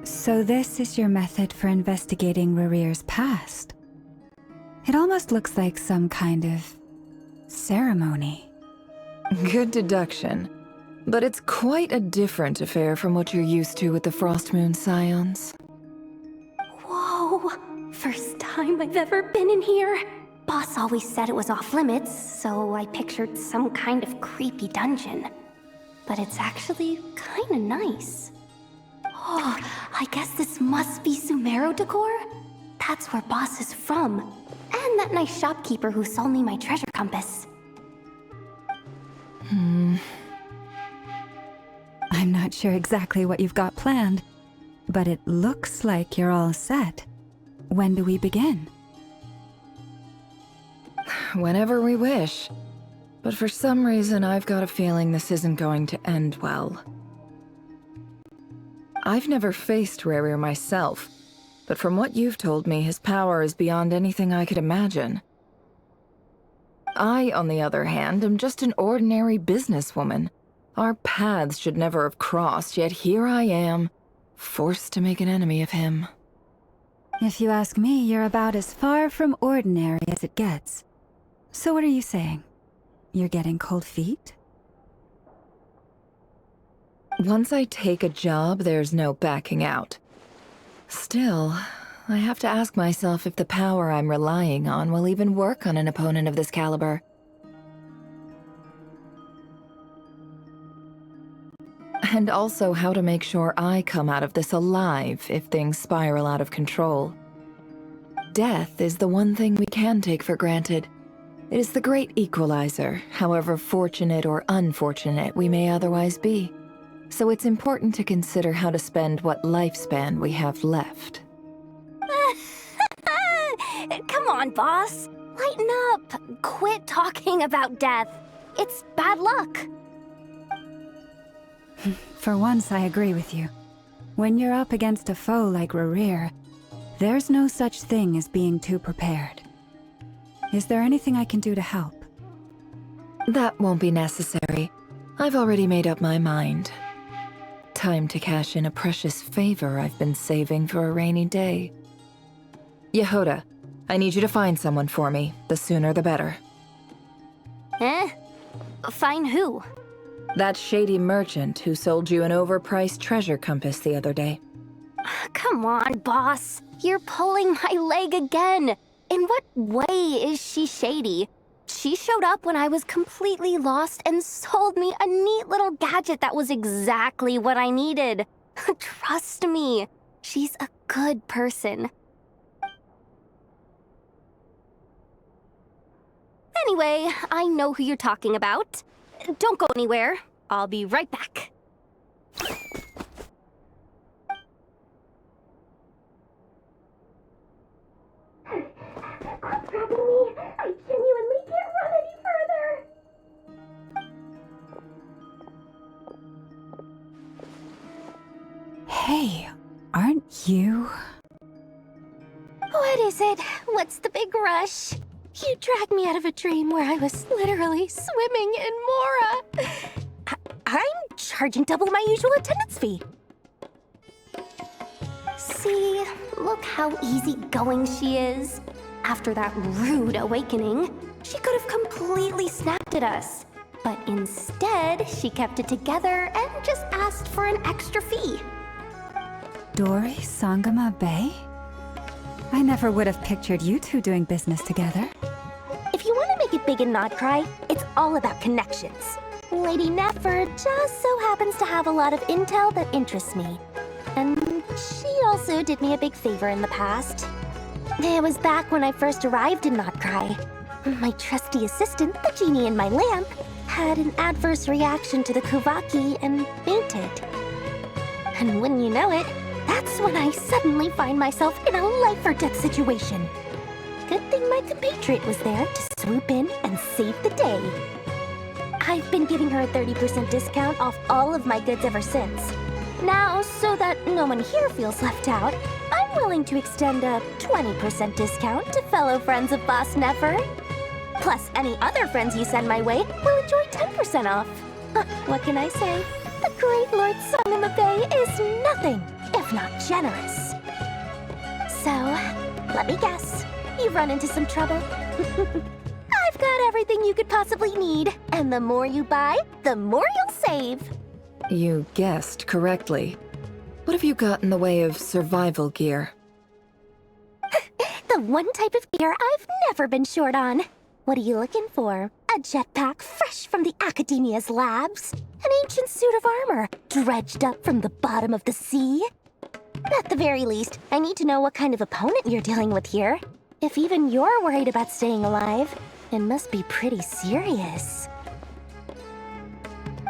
So this is your method for investigating Rarir's past? It almost looks like some kind of ceremony. Good deduction. But it's quite a different affair from what you're used to with the Frost Moon Scions. Whoa! First time I've ever been in here. Boss always said it was off limits, so I pictured some kind of creepy dungeon. But it's actually kinda nice. Oh, I guess this must be Sumero decor? That's where Boss is from. And that nice shopkeeper who sold me my treasure compass. I'm not sure exactly what you've got planned, but it looks like you're all set. When do we begin? Whenever we wish. But for some reason, I've got a feeling this isn't going to end well. I've never faced Rarir myself, but from what you've told me, his power is beyond anything I could imagine. I, on the other hand, am just an ordinary businesswoman. Our paths should never have crossed, yet here I am, forced to make an enemy of him. If you ask me, you're about as far from ordinary as it gets. So what are you saying? You're getting cold feet? Once I take a job, there's no backing out. Still, I have to ask myself if the power I'm relying on will even work on an opponent of this caliber. And also how to make sure I come out of this alive if things spiral out of control. Death is the one thing we can take for granted. It is the great equalizer, however fortunate or unfortunate we may otherwise be. So it's important to consider how to spend what lifespan we have left. Come on, boss. Lighten up. Quit talking about death. It's bad luck. For once, I agree with you. When you're up against a foe like Rarir, there's no such thing as being too prepared. Is there anything I can do to help? That won't be necessary. I've already made up my mind. Time to cash in a precious favor I've been saving for a rainy day. Yehoda, I need you to find someone for me. The sooner the better. Find who? That shady merchant who sold you an overpriced treasure compass the other day. Come on, boss. You're pulling my leg again. In what way is she shady? She showed up when I was completely lost and sold me a neat little gadget that was exactly what I needed. Trust me, she's a good person. Anyway, I know who you're talking about. Don't go anywhere. I'll be right back. Quit grabbing me! I genuinely can't run any further! Hey, aren't you? What is it? What's the big rush? You dragged me out of a dream where I was literally swimming in Mora. I'm charging double my usual attendance fee. See, look how easygoing she is. After that rude awakening, she could have completely snapped at us. But instead, she kept it together and just asked for an extra fee. Dori Sangama Bay? I never would have pictured you two doing business together. If you want to make it big in Nodcry, it's all about connections. Lady Nefer just so happens to have a lot of intel that interests me. And she also did me a big favor in the past. It was back when I first arrived in Nodcry. My trusty assistant, the genie in my lamp, had an adverse reaction to the Kuvaki and fainted. And wouldn't you know it, that's when I suddenly find myself in a life-or-death situation. Good thing my compatriot was there to swoop in and save the day. I've been giving her a 30% discount off all of my goods ever since. Now, so that no one here feels left out, I'm willing to extend a 20% discount to fellow friends of Boss Nefer. Plus, any other friends you send my way will enjoy 10% off. What can I say? The great Lord Sangama Bay is nothing if not generous. So, let me guess. You've run into some trouble? I've got everything you could possibly need. And the more you buy, the more you'll save. You guessed correctly. What have you got in the way of survival gear? The one type of gear I've never been short on. What are you looking for? A jetpack fresh from the Academia's labs? An ancient suit of armor dredged up from the bottom of the sea? At the very least, I need to know what kind of opponent you're dealing with here. If even you're worried about staying alive, it must be pretty serious.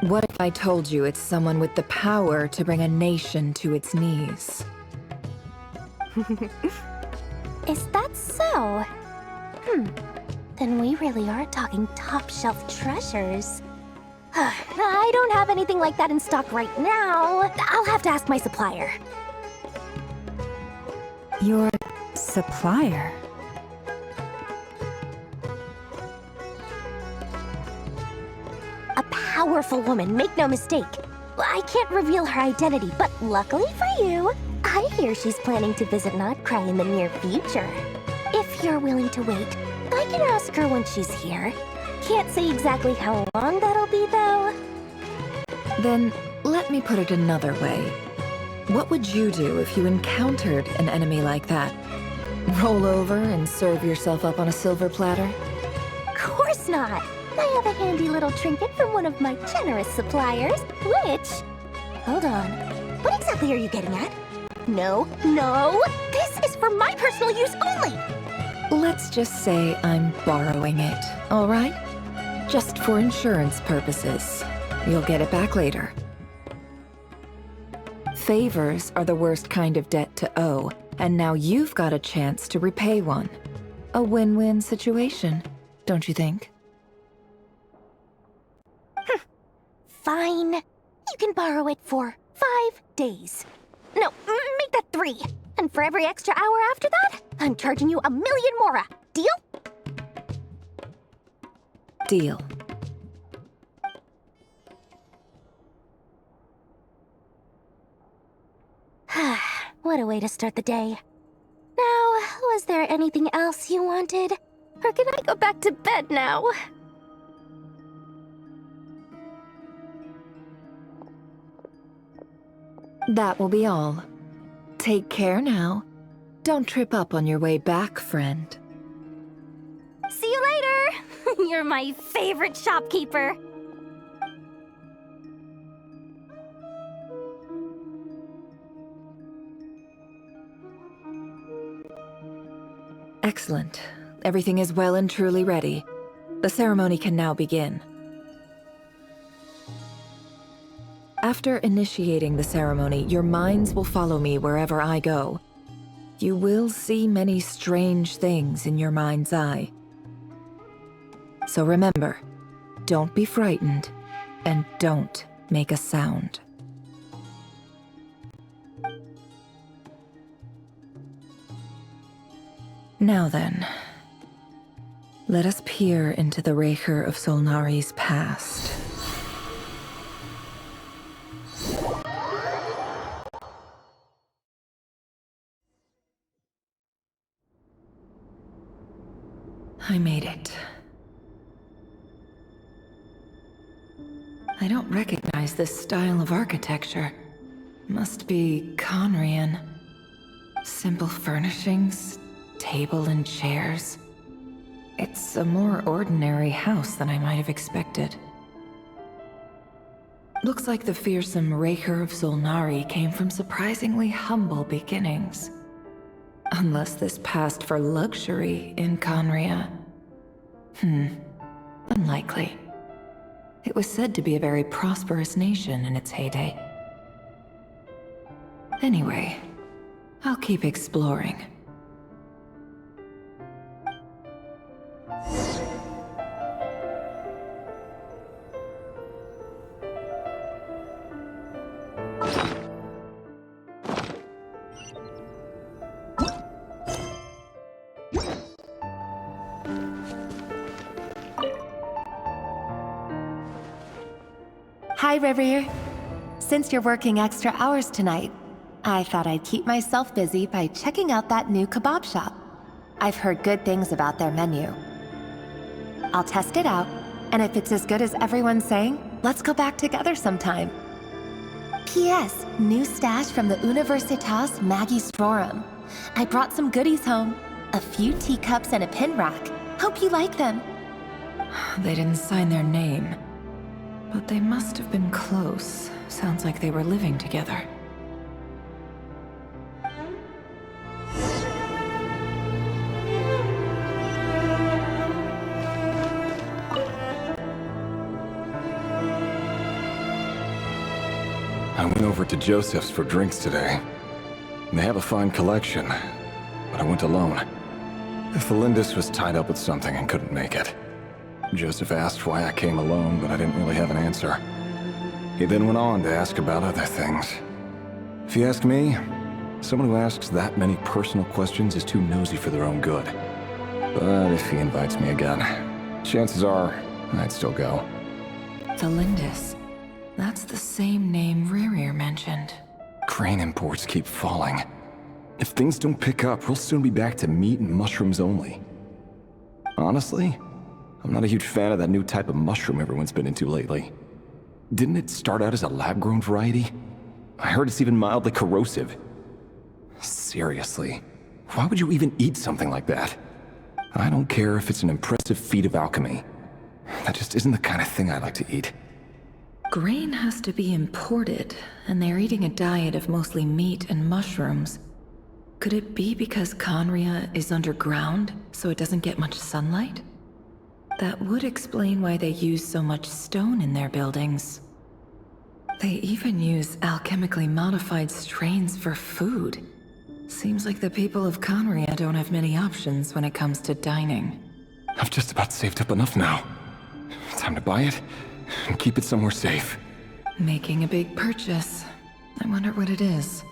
What if I told you it's someone with the power to bring a nation to its knees? Is that so? Then we really are talking top-shelf treasures. I don't have anything like that in stock right now. I'll have to ask my supplier. Your supplier? A powerful woman, make no mistake. I can't reveal her identity, but luckily for you, I hear she's planning to visit Nodcry in the near future. If you're willing to wait, I can ask her when she's here. Can't say exactly how long that'll be, though. Then, let me put it another way. What would you do if you encountered an enemy like that? Roll over and serve yourself up on a silver platter? Of course not! I have a handy little trinket from one of my generous suppliers, which... Hold on. What exactly are you getting at? No, no! This is for my personal use only! Let's just say I'm borrowing it, all right? Just for insurance purposes. You'll get it back later. Favors are the worst kind of debt to owe, and now you've got a chance to repay one. A win-win situation, don't you think? Fine. You can borrow it for 5 days. No, make that 3. And for every extra hour after that, I'm charging you 1,000,000 mora. Deal? Deal. What a way to start the day. Now, was there anything else you wanted? Or can I go back to bed now? That will be all. Take care now. Don't trip up on your way back, friend. See you later! You're my favorite shopkeeper. Excellent. Everything is well and truly ready. The ceremony can now begin. After initiating the ceremony, your minds will follow me wherever I go. You will see many strange things in your mind's eye. So remember, don't be frightened, and don't make a sound. Now then, let us peer into the Raker of Solnari's past. I made it. I don't recognize this style of architecture. Must be Conrian. Simple furnishings, table and chairs. It's a more ordinary house than I might have expected. Looks like the fearsome Raker of Zulnari came from surprisingly humble beginnings. Unless this passed for luxury in Conria. Unlikely. It was said to be a very prosperous nation in its heyday. Anyway, I'll keep exploring. Hi, Rivier. Since you're working extra hours tonight, I thought I'd keep myself busy by checking out that new kebab shop. I've heard good things about their menu. I'll test it out, and if it's as good as everyone's saying, let's go back together sometime. P.S. New stash from the Universitas Magistrorum. I brought some goodies home. A few teacups and a pin rack. Hope you like them. They didn't sign their name. But they must have been close. Sounds like they were living together. I went over to Joseph's for drinks today. They have a fine collection, but I went alone. Felindis was tied up with something and couldn't make it. Joseph asked why I came alone, but I didn't really have an answer. He then went on to ask about other things. If you ask me, someone who asks that many personal questions is too nosy for their own good. But if he invites me again, chances are I'd still go. Felindis. That's the same name Rerir mentioned. Crane imports keep falling. If things don't pick up, we'll soon be back to meat and mushrooms only. Honestly, I'm not a huge fan of that new type of mushroom everyone's been into lately. Didn't it start out as a lab-grown variety? I heard it's even mildly corrosive. Seriously, why would you even eat something like that? I don't care if it's an impressive feat of alchemy. That just isn't the kind of thing I like to eat. Grain has to be imported, and they're eating a diet of mostly meat and mushrooms. Could it be because Conria is underground, so it doesn't get much sunlight? That would explain why they use so much stone in their buildings. They even use alchemically modified strains for food. Seems like the people of Conria don't have many options when it comes to dining. I've just about saved up enough now. Time to buy it and keep it somewhere safe. Making a big purchase. I wonder what it is.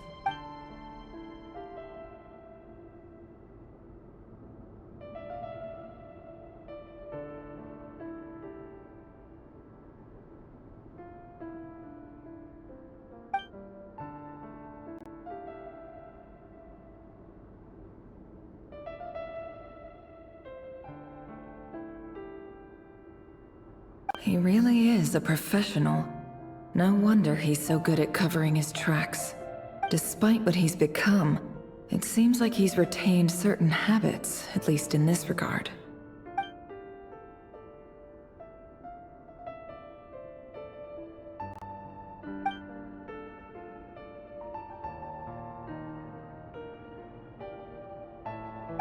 He really is a professional. No wonder he's so good at covering his tracks. Despite what he's become, it seems like he's retained certain habits, at least in this regard.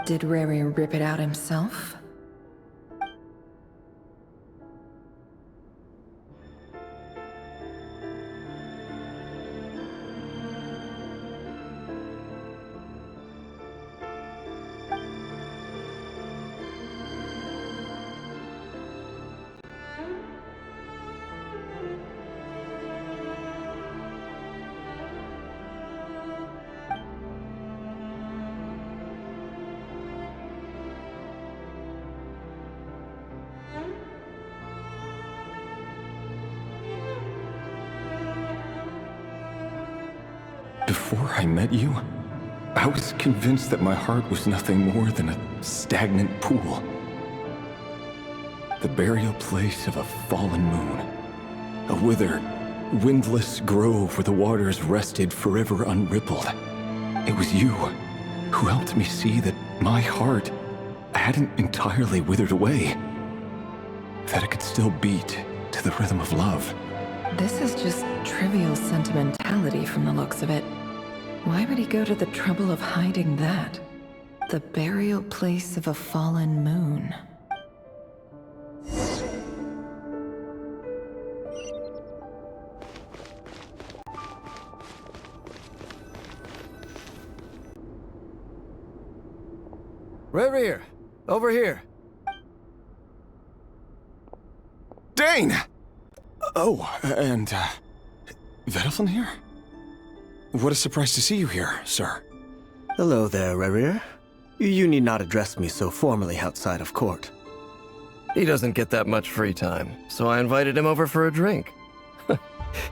Did Rary rip it out himself? Before I met you, I was convinced that my heart was nothing more than a stagnant pool. The burial place of a fallen moon. A withered, windless grove where the waters rested forever unrippled. It was you who helped me see that my heart hadn't entirely withered away. That it could still beat to the rhythm of love. This is just trivial sentimentality from the looks of it. Why would he go to the trouble of hiding that? The burial place of a fallen moon. Reverie, over here. Dane! Oh, and, Vediflin here? What a surprise to see you here, sir. Hello there, Reverie. You need not address me so formally outside of court. He doesn't get that much free time, so I invited him over for a drink.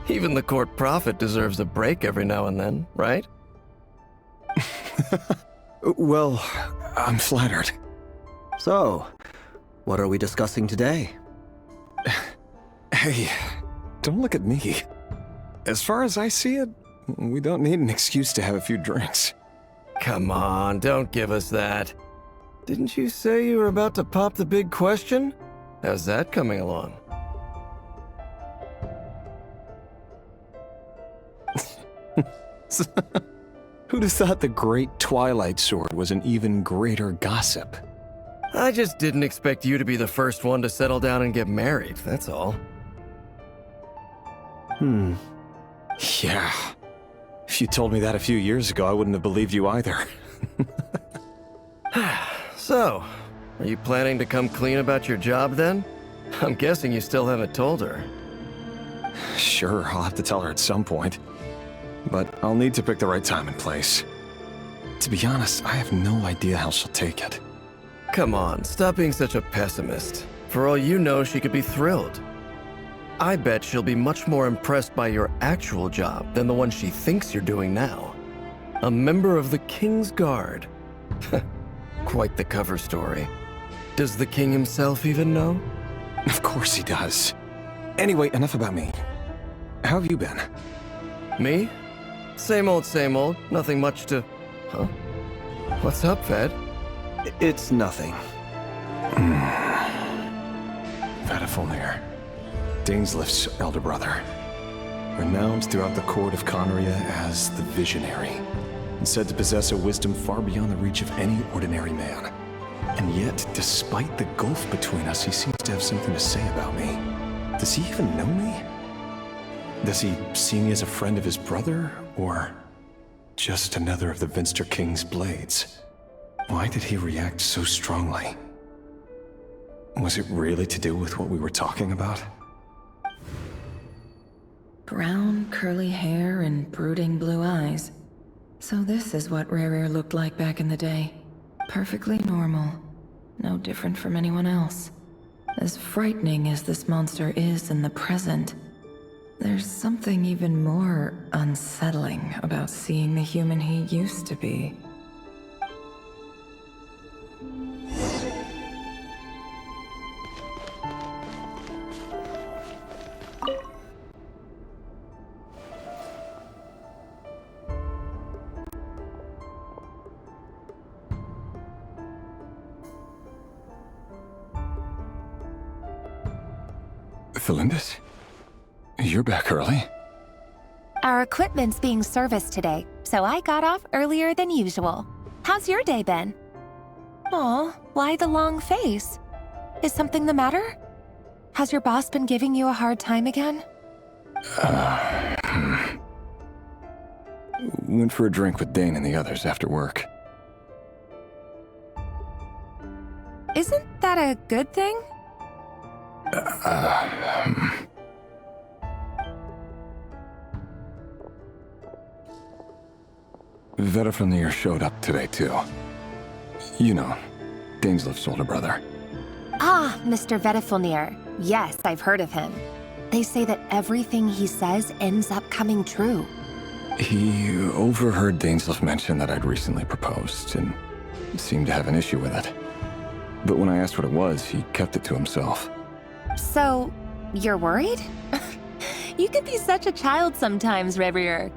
Even the court prophet deserves a break every now and then, right? Well, I'm flattered. So, what are we discussing today? Hey, don't look at me. As far as I see it, we don't need an excuse to have a few drinks. Come on, don't give us that. Didn't you say you were about to pop the big question? How's that coming along? Who'd have thought the great Twilight Sword was an even greater gossip? I just didn't expect you to be the first one to settle down and get married, that's all. Yeah. If you told me that a few years ago, I wouldn't have believed you either. So, are you planning to come clean about your job then? I'm guessing you still haven't told her. Sure, I'll have to tell her at some point. But I'll need to pick the right time and place. To be honest, I have no idea how she'll take it. Come on, stop being such a pessimist. For all you know, she could be thrilled. I bet she'll be much more impressed by your actual job than the one she thinks you're doing now. A member of the King's Guard. Quite the cover story. Does the king himself even know? Of course he does. Anyway, enough about me. How have you been? Me? Same old, same old. Nothing much to... Huh? What's up, Ved? It's nothing. Vediflin, Dainsleif's elder brother. Renowned throughout the court of Conria as the Visionary, and said to possess a wisdom far beyond the reach of any ordinary man. And yet, despite the gulf between us, he seems to have something to say about me. Does he even know me? Does he see me as a friend of his brother, or just another of the Vinster King's blades? Why did he react so strongly? Was it really to do with what we were talking about? Brown, curly hair and brooding blue eyes. So this is what Rerir looked like back in the day. Perfectly normal. No different from anyone else. As frightening as this monster is in the present, there's something even more unsettling about seeing the human he used to be. Felindis? You're back early? Our equipment's being serviced today, so I got off earlier than usual. How's your day been? Aw, why the long face? Is something the matter? Has your boss been giving you a hard time again? Went for a drink with Dane and the others after work. Isn't that a good thing? Vediflin showed up today, too. You know, Dainsleif's older brother. Ah, Mr. Vediflin. Yes, I've heard of him. They say that everything he says ends up coming true. He overheard Dainsleif mention that I'd recently proposed, and seemed to have an issue with it. But when I asked what it was, he kept it to himself. So, you're worried? You can be such a child sometimes, Reverie.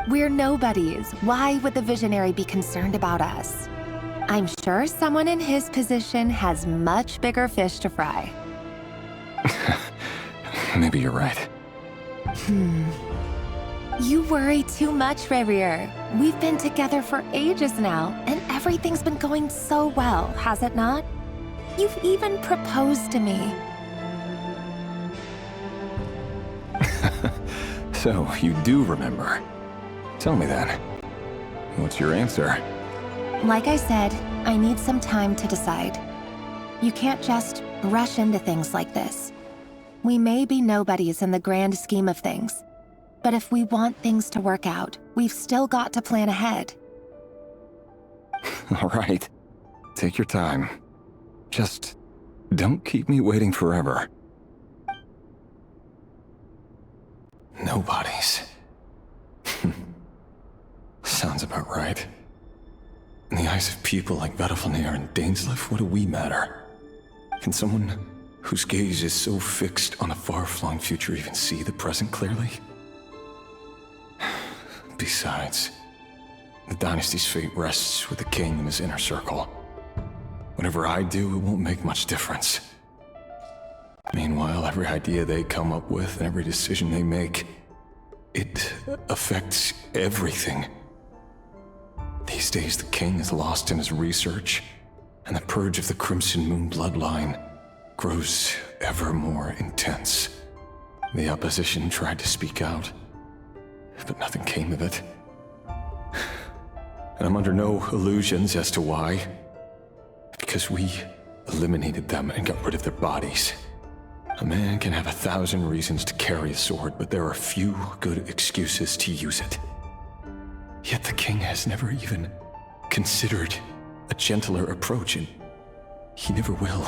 We're nobodies. Why would the Visionary be concerned about us? I'm sure someone in his position has much bigger fish to fry. Maybe you're right. You worry too much, Reverie. We've been together for ages now, and everything's been going so well, has it not? You've even proposed to me. So, you do remember. Tell me then. What's your answer? Like I said, I need some time to decide. You can't just rush into things like this. We may be nobodies in the grand scheme of things, but if we want things to work out, we've still got to plan ahead. All right. Take your time. Just don't keep me waiting forever. Nobodies. Sounds about right. In the eyes of people like Vedalfnir and Dainsleif, what do we matter? Can someone whose gaze is so fixed on a far-flung future even see the present clearly? Besides, the dynasty's fate rests with the king and his inner circle. Whatever I do, it won't make much difference. Meanwhile, every idea they come up with and every decision they make, it affects everything. These days, the king is lost in his research, and the purge of the Crimson Moon bloodline grows ever more intense. The opposition tried to speak out, but nothing came of it. And I'm under no illusions as to why. Because we eliminated them and got rid of their bodies. A man can have 1,000 reasons to carry a sword, but there are few good excuses to use it. Yet the king has never even considered a gentler approach, and he never will.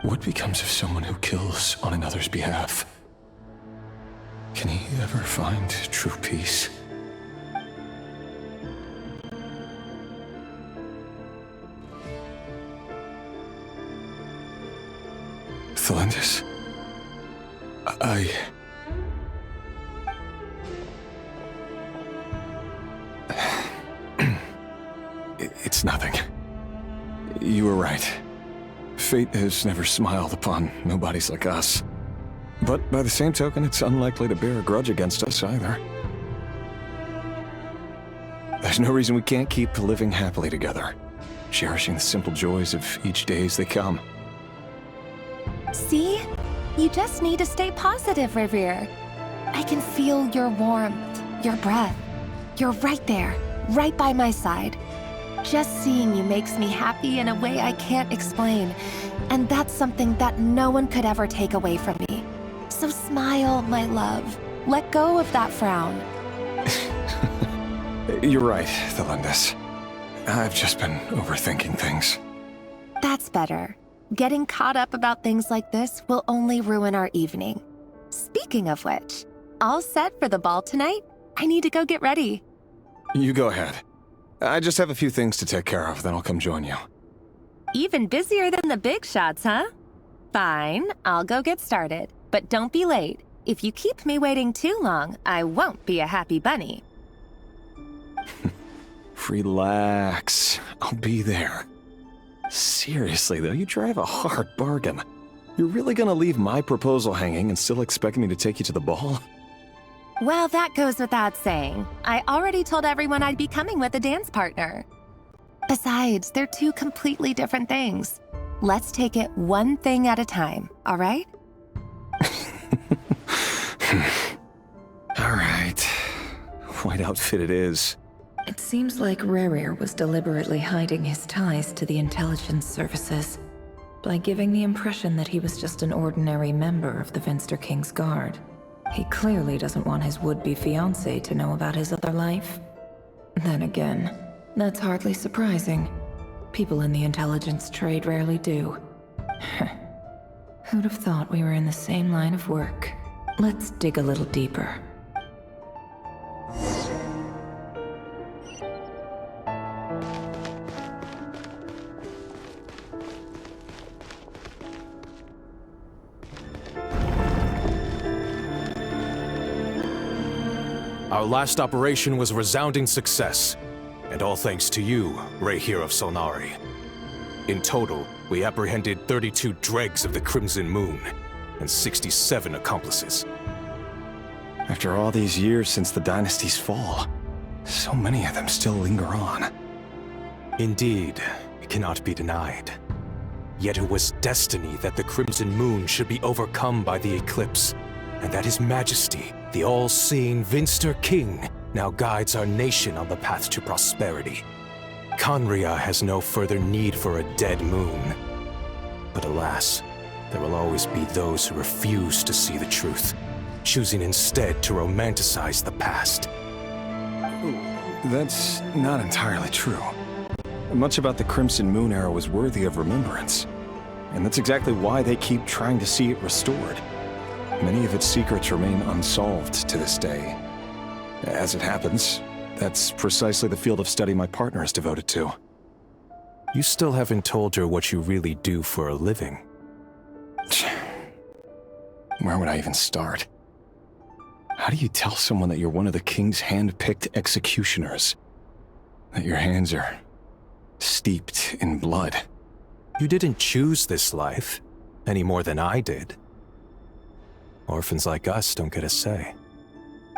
What becomes of someone who kills on another's behalf? Can he ever find true peace? Thelindis? It's nothing. You were right. Fate has never smiled upon nobodies like us. But by the same token, it's unlikely to bear a grudge against us either. There's no reason we can't keep living happily together, cherishing the simple joys of each day as they come. See? You just need to stay positive, Reverie. I can feel your warmth, your breath. You're right there, right by my side. Just seeing you makes me happy in a way I can't explain. And that's something that no one could ever take away from me. So smile, my love. Let go of that frown. You're right, Thelindis. I've just been overthinking things. That's better. Getting caught up about things like this will only ruin our evening. Speaking of which, all set for the ball tonight? I need to go get ready. You go ahead. I just have a few things to take care of, then I'll come join you. Even busier than the big shots, huh? Fine, I'll go get started. But don't be late. If you keep me waiting too long, I won't be a happy bunny. Relax. I'll be there. Seriously, though, you drive a hard bargain. You're really gonna leave my proposal hanging and still expect me to take you to the ball? Well, that goes without saying. I already told everyone I'd be coming with a dance partner. Besides, they're two completely different things. Let's take it one thing at a time, all right? All right. White outfit it is. It seems like Rerir was deliberately hiding his ties to the intelligence services by giving the impression that he was just an ordinary member of the Finster King's Guard. He clearly doesn't want his would-be fiancée to know about his other life. Then again, that's hardly surprising. People in the intelligence trade rarely do. Who'd have thought we were in the same line of work? Let's dig a little deeper. Our last operation was a resounding success, and all thanks to you, Ray here of Solnari. In total, we apprehended 32 dregs of the Crimson Moon, and 67 accomplices. After all these years since the dynasty's fall, so many of them still linger on. Indeed, it cannot be denied. Yet it was destiny that the Crimson Moon should be overcome by the eclipse, and that His Majesty, the all-seeing Vinster King, now guides our nation on the path to prosperity. Conria has no further need for a dead moon. But alas, there will always be those who refuse to see the truth, choosing instead to romanticize the past. That's not entirely true. Much about the Crimson Moon era was worthy of remembrance, and that's exactly why they keep trying to see it restored. Many of its secrets remain unsolved to this day. As it happens, that's precisely the field of study my partner is devoted to. You still haven't told her what you really do for a living. Where would I even start? How do you tell someone that you're one of the king's hand-picked executioners? That your hands are steeped in blood? You didn't choose this life, any more than I did. Orphans like us don't get a say.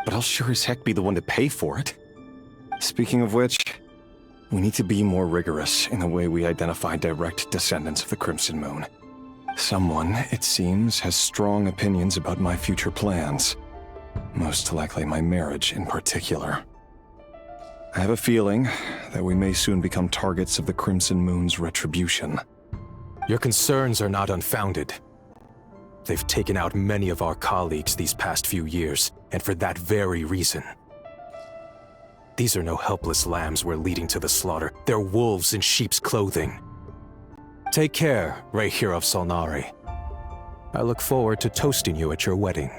But I'll sure as heck be the one to pay for it. Speaking of which, we need to be more rigorous in the way we identify direct descendants of the Crimson Moon. Someone, it seems, has strong opinions about my future plans. Most likely my marriage in particular. I have a feeling that we may soon become targets of the Crimson Moon's retribution. Your concerns are not unfounded. They've taken out many of our colleagues these past few years, and for that very reason. These are no helpless lambs we're leading to the slaughter. They're wolves in sheep's clothing. Take care, Ray here of Solnari. I look forward to toasting you at your wedding.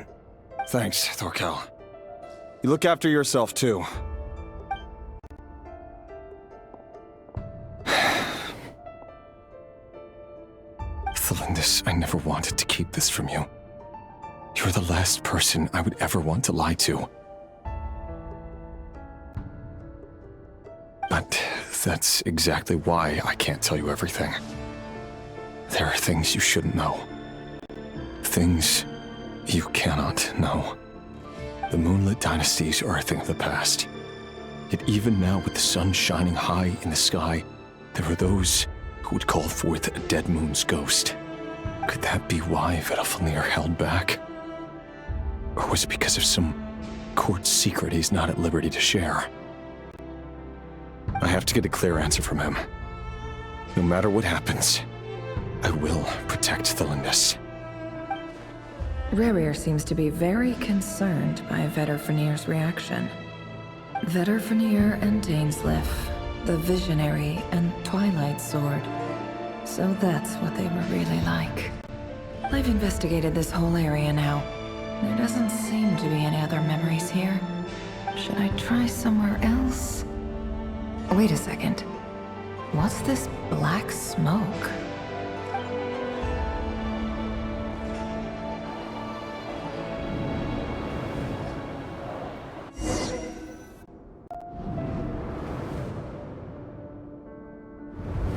Thanks, Thorkel. You look after yourself, too. Thelindis, I never wanted to keep this from you. You're the last person I would ever want to lie to. But that's exactly why I can't tell you everything. There are things you shouldn't know. Things you cannot know. The Moonlit Dynasties are a thing of the past. Yet even now, with the sun shining high in the sky, there are those who would call forth a dead moon's ghost. Could that be why Vedalfnir held back? Or was it because of some court secret he's not at liberty to share? I have to get a clear answer from him. No matter what happens, I will protect Thelindis. Rerir seems to be very concerned by Vedalfnir's reaction. Vedalfnir and Dainsleif, the Visionary and Twilight Sword. So that's what they were really like. I've investigated this whole area now. There doesn't seem to be any other memories here. Should I try somewhere else? Wait a second. What's this black smoke?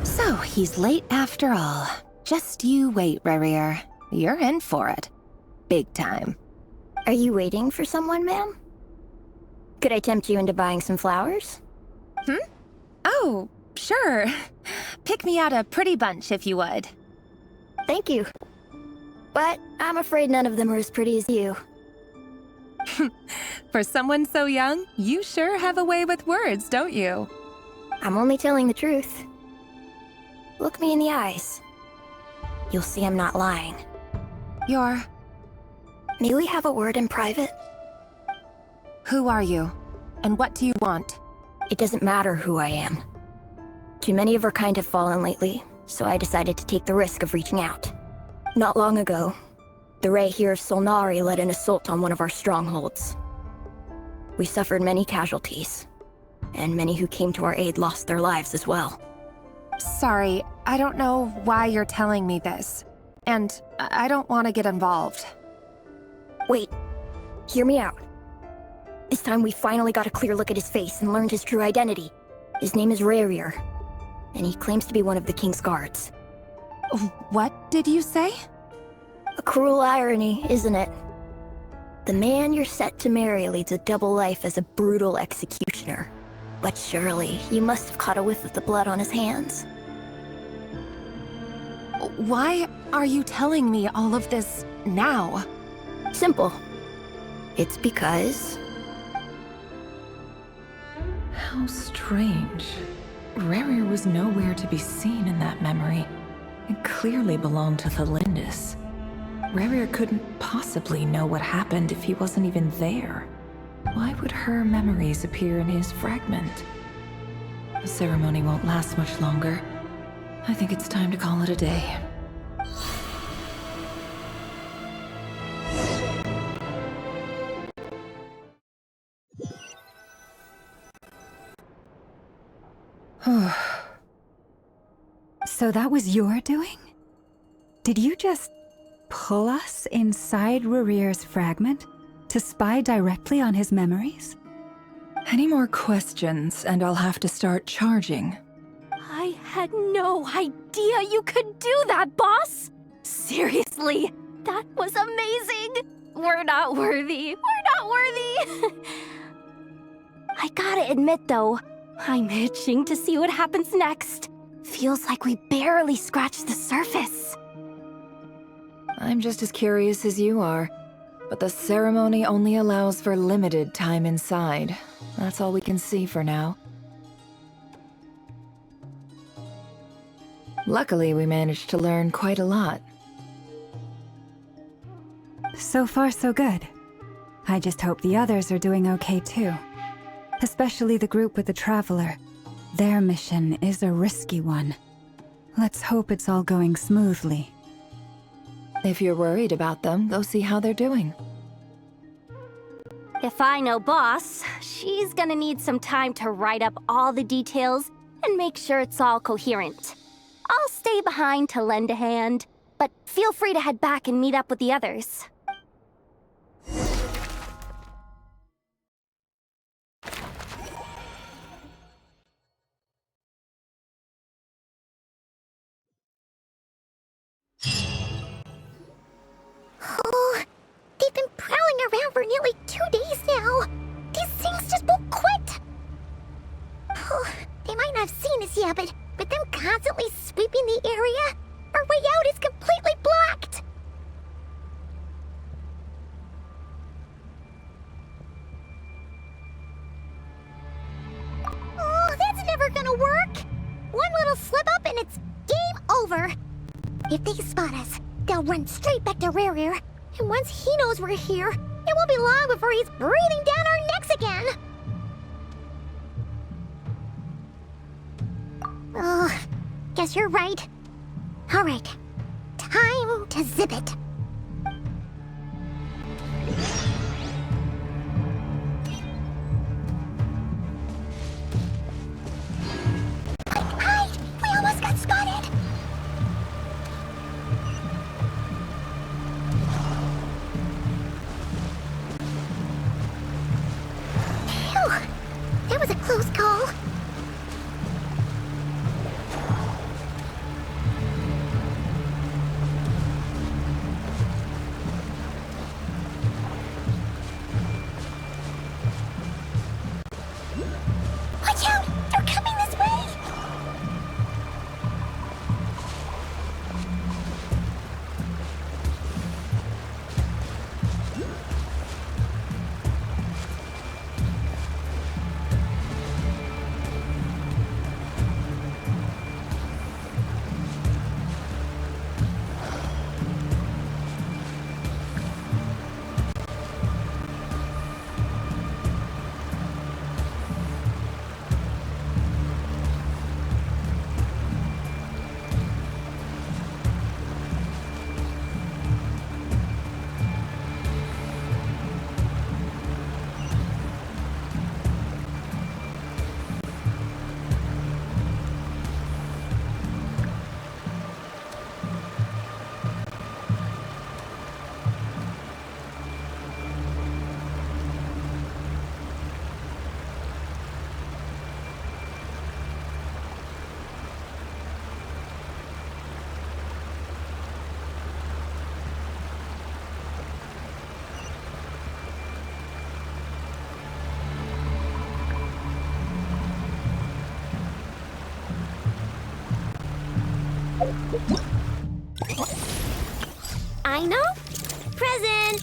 So, he's late after all. Just you wait, Rerir. You're in for it. Big time. Are you waiting for someone, ma'am? Could I tempt you into buying some flowers? Oh, sure. Pick me out a pretty bunch if you would. Thank you. But I'm afraid none of them are as pretty as you. For someone so young, you sure have a way with words, don't you? I'm only telling the truth. Look me in the eyes. You'll see I'm not lying. May we have a word in private? Who are you? And what do you want? It doesn't matter who I am. Too many of our kind have fallen lately, so I decided to take the risk of reaching out. Not long ago, the Ray here of Solnari led an assault on one of our strongholds. We suffered many casualties, and many who came to our aid lost their lives as well. Sorry, I don't know why you're telling me this. And I don't want to get involved. Wait, hear me out. This time we finally got a clear look at his face and learned his true identity. His name is Rerir, and he claims to be one of the King's guards. What did you say? A cruel irony, isn't it? The man you're set to marry leads a double life as a brutal executioner. But surely, you must have caught a whiff of the blood on his hands. Why are you telling me all of this now? Simple. It's because... How strange. Rerir was nowhere to be seen in that memory. It clearly belonged to Thelindis. Rerir couldn't possibly know what happened if he wasn't even there. Why would her memories appear in his fragment? The ceremony won't last much longer. I think it's time to call it a day. So that was your doing? Did you just pull us inside Rerir's fragment to spy directly on his memories? Any more questions, and I'll have to start charging. I had no idea you could do that, boss! Seriously, that was amazing! We're not worthy. We're not worthy! I gotta admit, though, I'm itching to see what happens next. Feels like we barely scratched the surface. I'm just as curious as you are, but the ceremony only allows for limited time inside. That's all we can see for now. Luckily, we managed to learn quite a lot. So far, so good. I just hope the others are doing okay too. Especially the group with the Traveler. Their mission is a risky one. Let's hope it's all going smoothly. If you're worried about them, go see how they're doing. If I know boss, she's gonna need some time to write up all the details and make sure it's all coherent. I'll stay behind to lend a hand, but feel free to head back and meet up with the others. Oh, they've been prowling around for nearly 2 days now. These things just won't quit. Oh, they might not have seen us yet, but them constantly sweeping the area, our way out is completely blocked. Oh, that's never gonna work. One little slip up and it's game over. If they spot us, they'll run straight back to Rerir, and once he knows we're here, it won't be long before he's breathing down our necks again. Oh, guess you're right. All right, time to zip it. Hide! We almost got spotted! Phew! That was a close call. Dino? Present!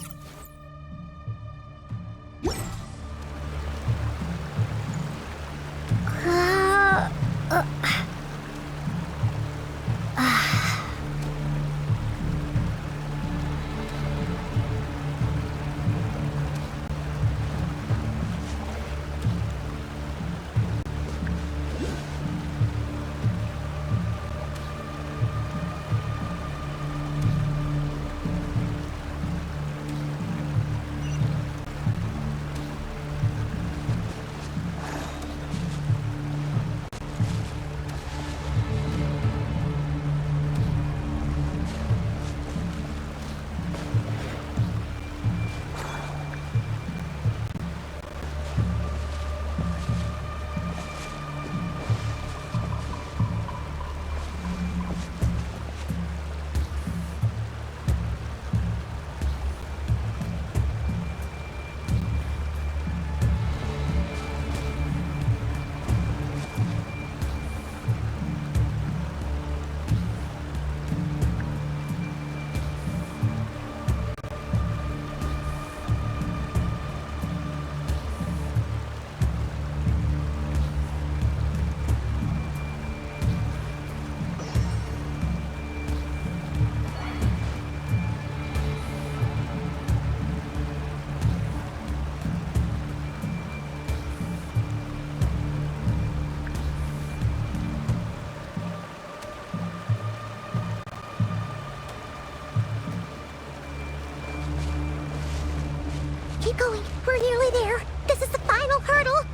Keep going. We're nearly there. This is the final hurdle.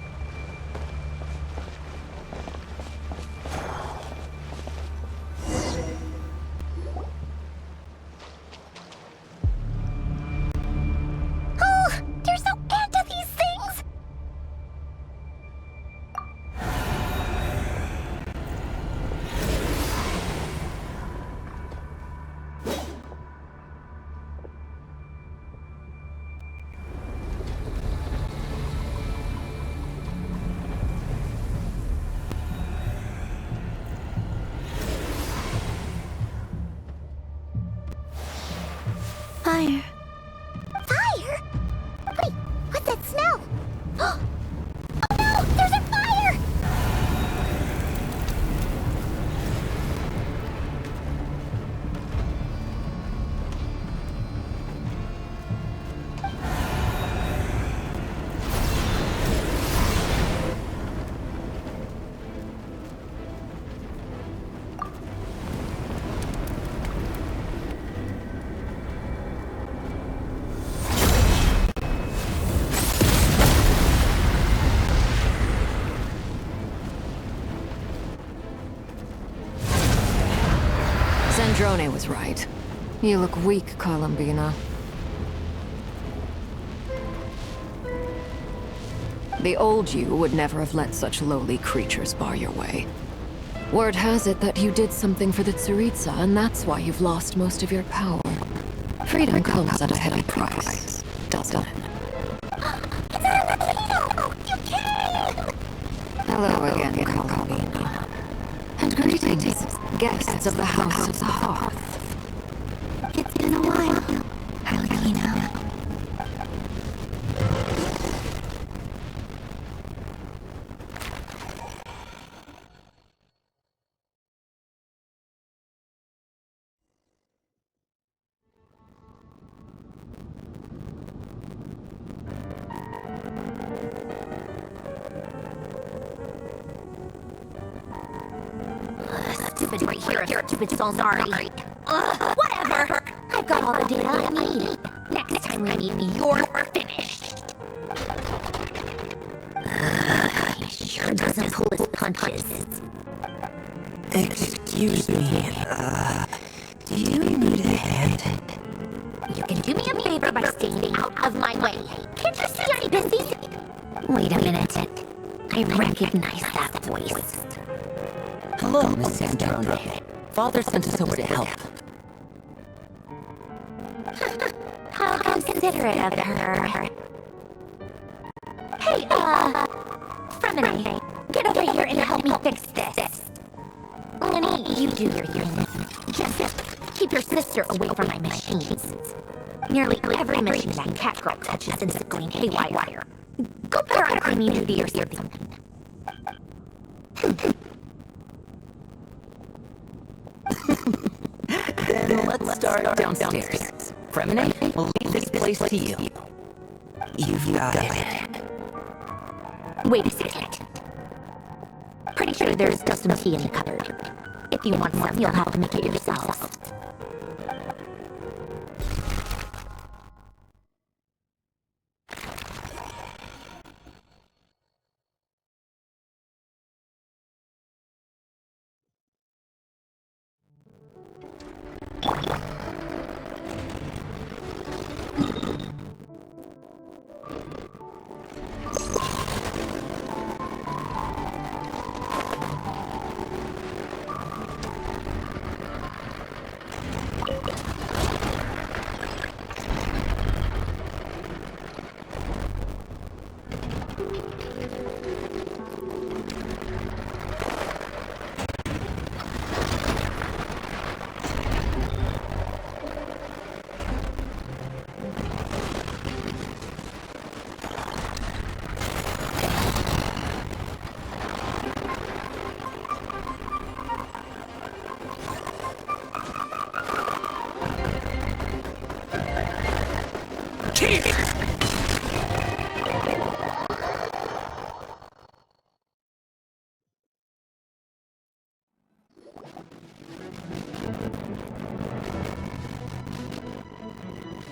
Oh, there's no end to these things. Fire. Fire? Wait, what's that smell? Oh no, there's a fire! Sandrone was right. You look weak, Columbina. The old you would never have let such lowly creatures bar your way. Word has it that you did something for the Tsaritsa, and that's why you've lost most of your power. Freedom comes at a heavy price, doesn't it? Hello again, Columbina. And greetings, guests of the House of the Hearth. It's been a while, Arlecchino. Stupid right here, stupid soul, sorry. Whatever. I've got all the data I need. Next time we meet, you're finished. He sure doesn't pull his punches. Excuse me, do you need a hand? You can do me a favor by staying out of my way. Can't you see I'm busy? Wait a minute. I recognize that voice. Hello, Miss Sandrone. Father sent us over to help. How considerate of her. Hey, Fremine, get over here and help me fix this. Lenny, you do your thing. Just Keep your sister away from my machines. Nearly every machine that cat girl touches ends up going haywire. Go put her on cleaning duty or something. Then let's start downstairs. Fremine, we'll leave this place to you. You've got it. Wait a second. Pretty sure there's just some tea in the cupboard. If you want some, you'll have to make it yourself.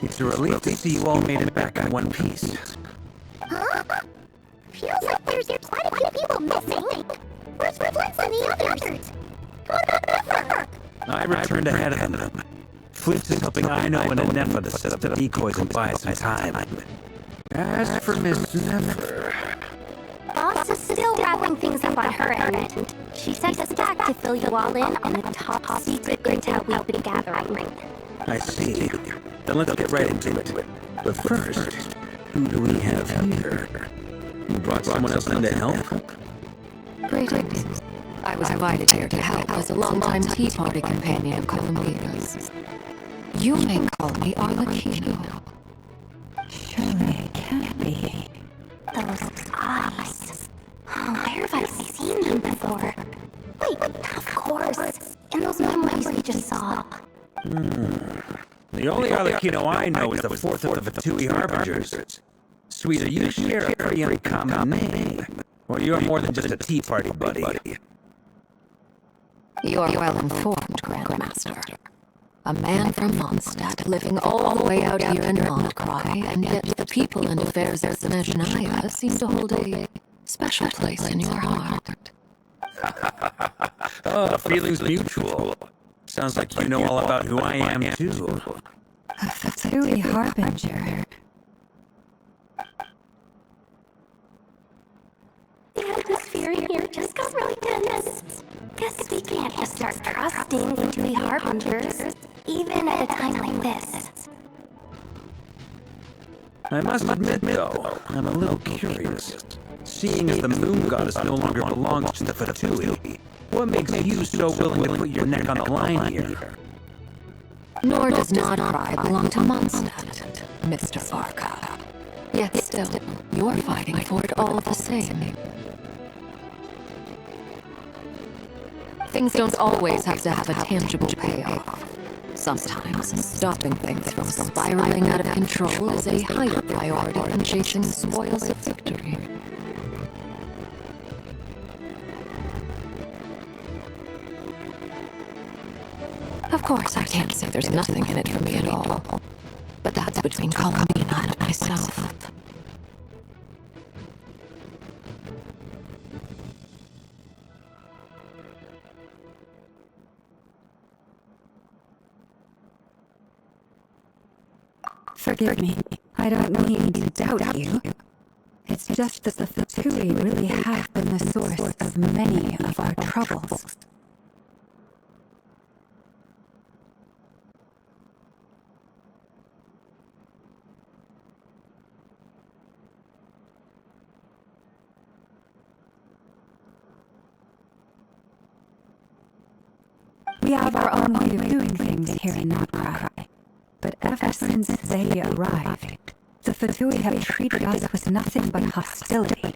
It's a relief to see you all made it back in one piece. Huh? Feels like there's quite a few people missing. Where's Flint and the others? What about Nefer? I returned ahead of them. Flint is helping Ino and Nefer to set up the decoys and buy some time. As for Miss Nefer... Boss is still wrapping things up on her end. She sent us back to fill you all in on the top secret intel we've been gathering. I see. Then let's get right into it. But first, who do we have here? You brought someone else in to help? Greetings. I was invited here to help as a longtime Tea Party companion of Columbia's. You may call me Arlecchino. Surely it can't be. Those eyes. Oh, where have I seen them before? Wait, of course. In those memories we just saw. The only Arlecchino I know is the fourth of the Fatui Harbingers. Sweeter, you share a pretty uncommon name. Or you're more than just a Tea Party buddy. You are well informed, Grandmaster. A man from Mondstadt living all the way out here in Krai, and yet the people and affairs of the Nezhnaya seem to hold a special place in your heart. Oh, feelings mutual. Sounds like you know all about who I am, too. A Fatui Harbinger. The atmosphere here just got really tense. Guess we can't just start trusting Fatui Harbingers, even at a time like this. I must admit, though, I'm a little curious. Seeing as the moon goddess no longer belongs to the Fatui, what makes you so willing to put your neck on the line here? Nor does Krai belong to Mondstadt, Mr. Varka. Yet still, you're fighting for it all the same. Things don't always have to have a tangible payoff. Sometimes, stopping things from spiraling out of control is a higher priority than chasing the spoils of victory. Of course, I can't say there's nothing in it for me at all. But that's between Columbina and myself. Forgive me, I don't mean to doubt you. It's just that the Fatui really have been the source of many of our troubles. We have our own way of doing things here in Krai. But ever since they arrived, the Fatui have treated us with nothing but hostility.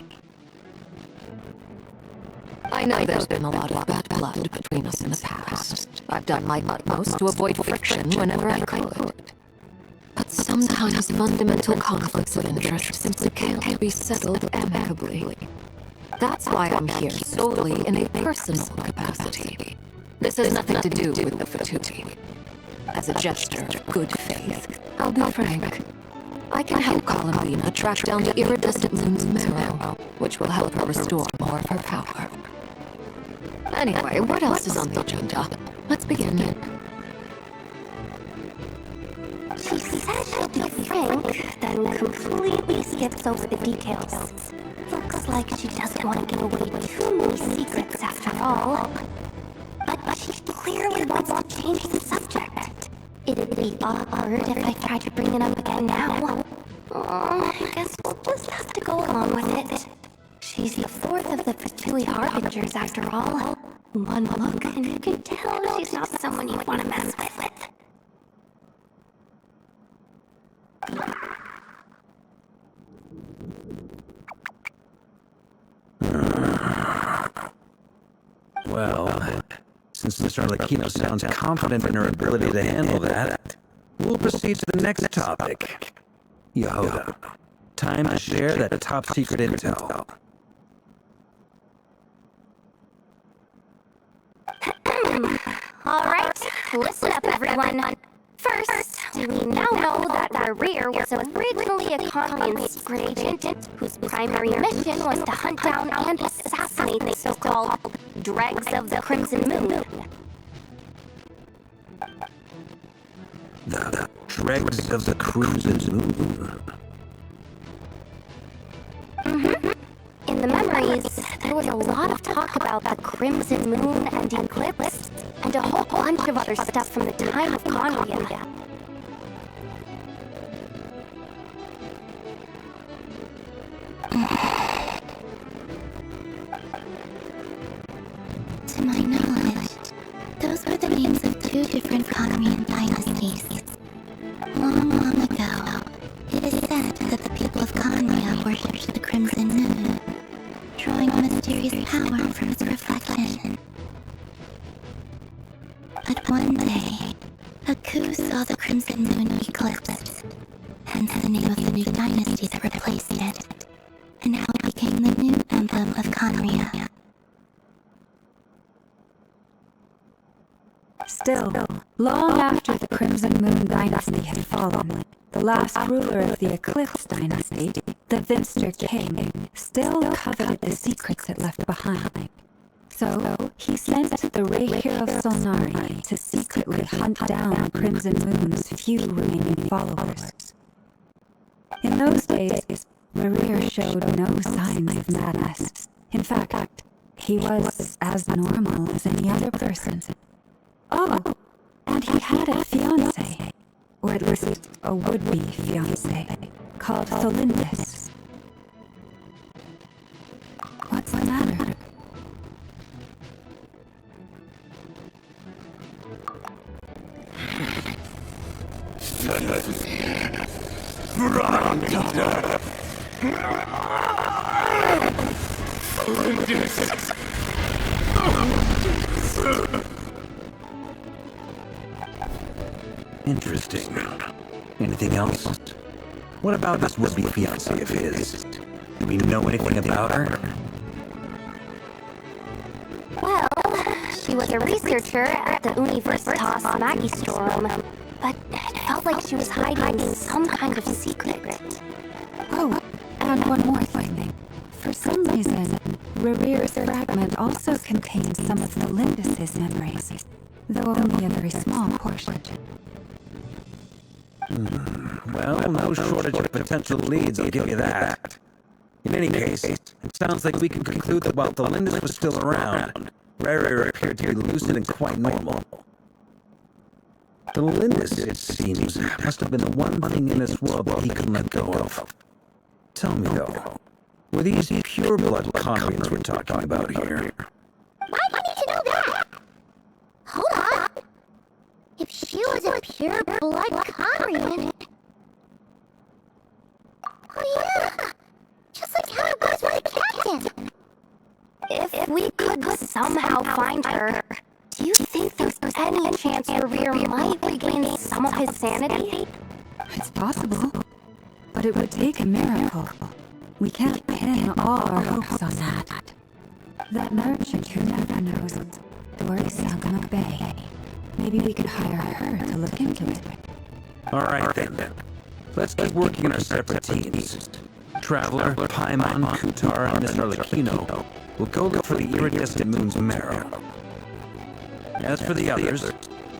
I know there's been a lot of bad blood between us in the past. I've done my utmost to avoid friction whenever I could. But sometimes fundamental conflicts of interest simply can't be settled amicably. That's why I'm here solely in a personal capacity. This has nothing to do with the Fatui. As a gesture of good faith, I'll be frank. I can help Columbina track down the iridescent moon's marrow, which will help her restore more of her power. Anyway, what else is on the agenda? Let's begin. She said she'll be frank, then completely skips over the details. Looks like she doesn't want to give away too many secrets after all. But she clearly wants to change the subject. It'd be awkward if I tried to bring it up again now. I guess we'll just have to go along with it. She's the fourth of the Fatui Harbingers after all. One look and you can tell she's not someone you want to mess with. Well, since Miss Arlecchino sounds confident in her ability to handle that, we'll proceed to the next topic. Yehuda, time to share that top-secret intel. Alright, listen up everyone. First, we now know that Rerir was originally a Conrian secret agent whose primary mission was to hunt down and assassinate the so-called Dregs of the Crimson Moon. The Dregs of the Crimson Moon. In the memories, there was a lot of talk about the Crimson Moon and Eclipse, and a whole bunch of other stuff from the time of Conria. To my knowledge, those were the names of two different Conrian dynasties. Long ago, it is said that the people of Conria worshipped the Crimson Moon, drawing a mysterious power from its reflection. But one day, a coup saw the Crimson Moon eclipsed, hence the name of the new dynasty that replaced it, and how it became the new emblem of Conria. Still, long after the Crimson Moon dynasty had fallen, the last ruler of the Eclipse dynasty, the Vinster King, still coveted the secrets it left behind. So, he sent the Rapier of Solnari to secretly hunt down Crimson Moon's few remaining followers. In those days, Rerir showed no signs of madness. In fact, he was as normal as any other person. Oh, and he had a fiancé, or at least a would-be fiancé, called Tholindis. What's the matter? Interesting. Anything else? What about this would-be fiancé of his? Do we know anything about her? Well, she was a researcher at the Universitas Magistrorum, but it felt like she was hiding some kind of secret. Oh, and one more thing. For some reason, Rerir's fragment also contains some of Tholindis' memories, though only a very small portion. Well, no shortage of potential leads, I'll give you that. In any case, it sounds like we can conclude that while Tholindis was still around, Rerir appeared to be lucid and quite normal. Tholindis, it seems, must have been the one thing in this world that he couldn't let go of. Tell me, though, were these pure-blood Conrians we're talking about here? Why do you need to know that? Hold on. was a pure blood Karian. Oh yeah, just like how it was with the captain. If we could somehow find her, do you think there's any chance Revere might regain some of his sanity? It's possible, but it would take a miracle. We can't pin all our hopes on that. That merchant who never knows, Dory Sagama Bay. Maybe we could hire her to look into it. Alright then. Let's keep working in our separate teams. Traveler, Paimon, Kutar, and Miss Arlecchino will go look for the iridescent moon's marrow. As for the others...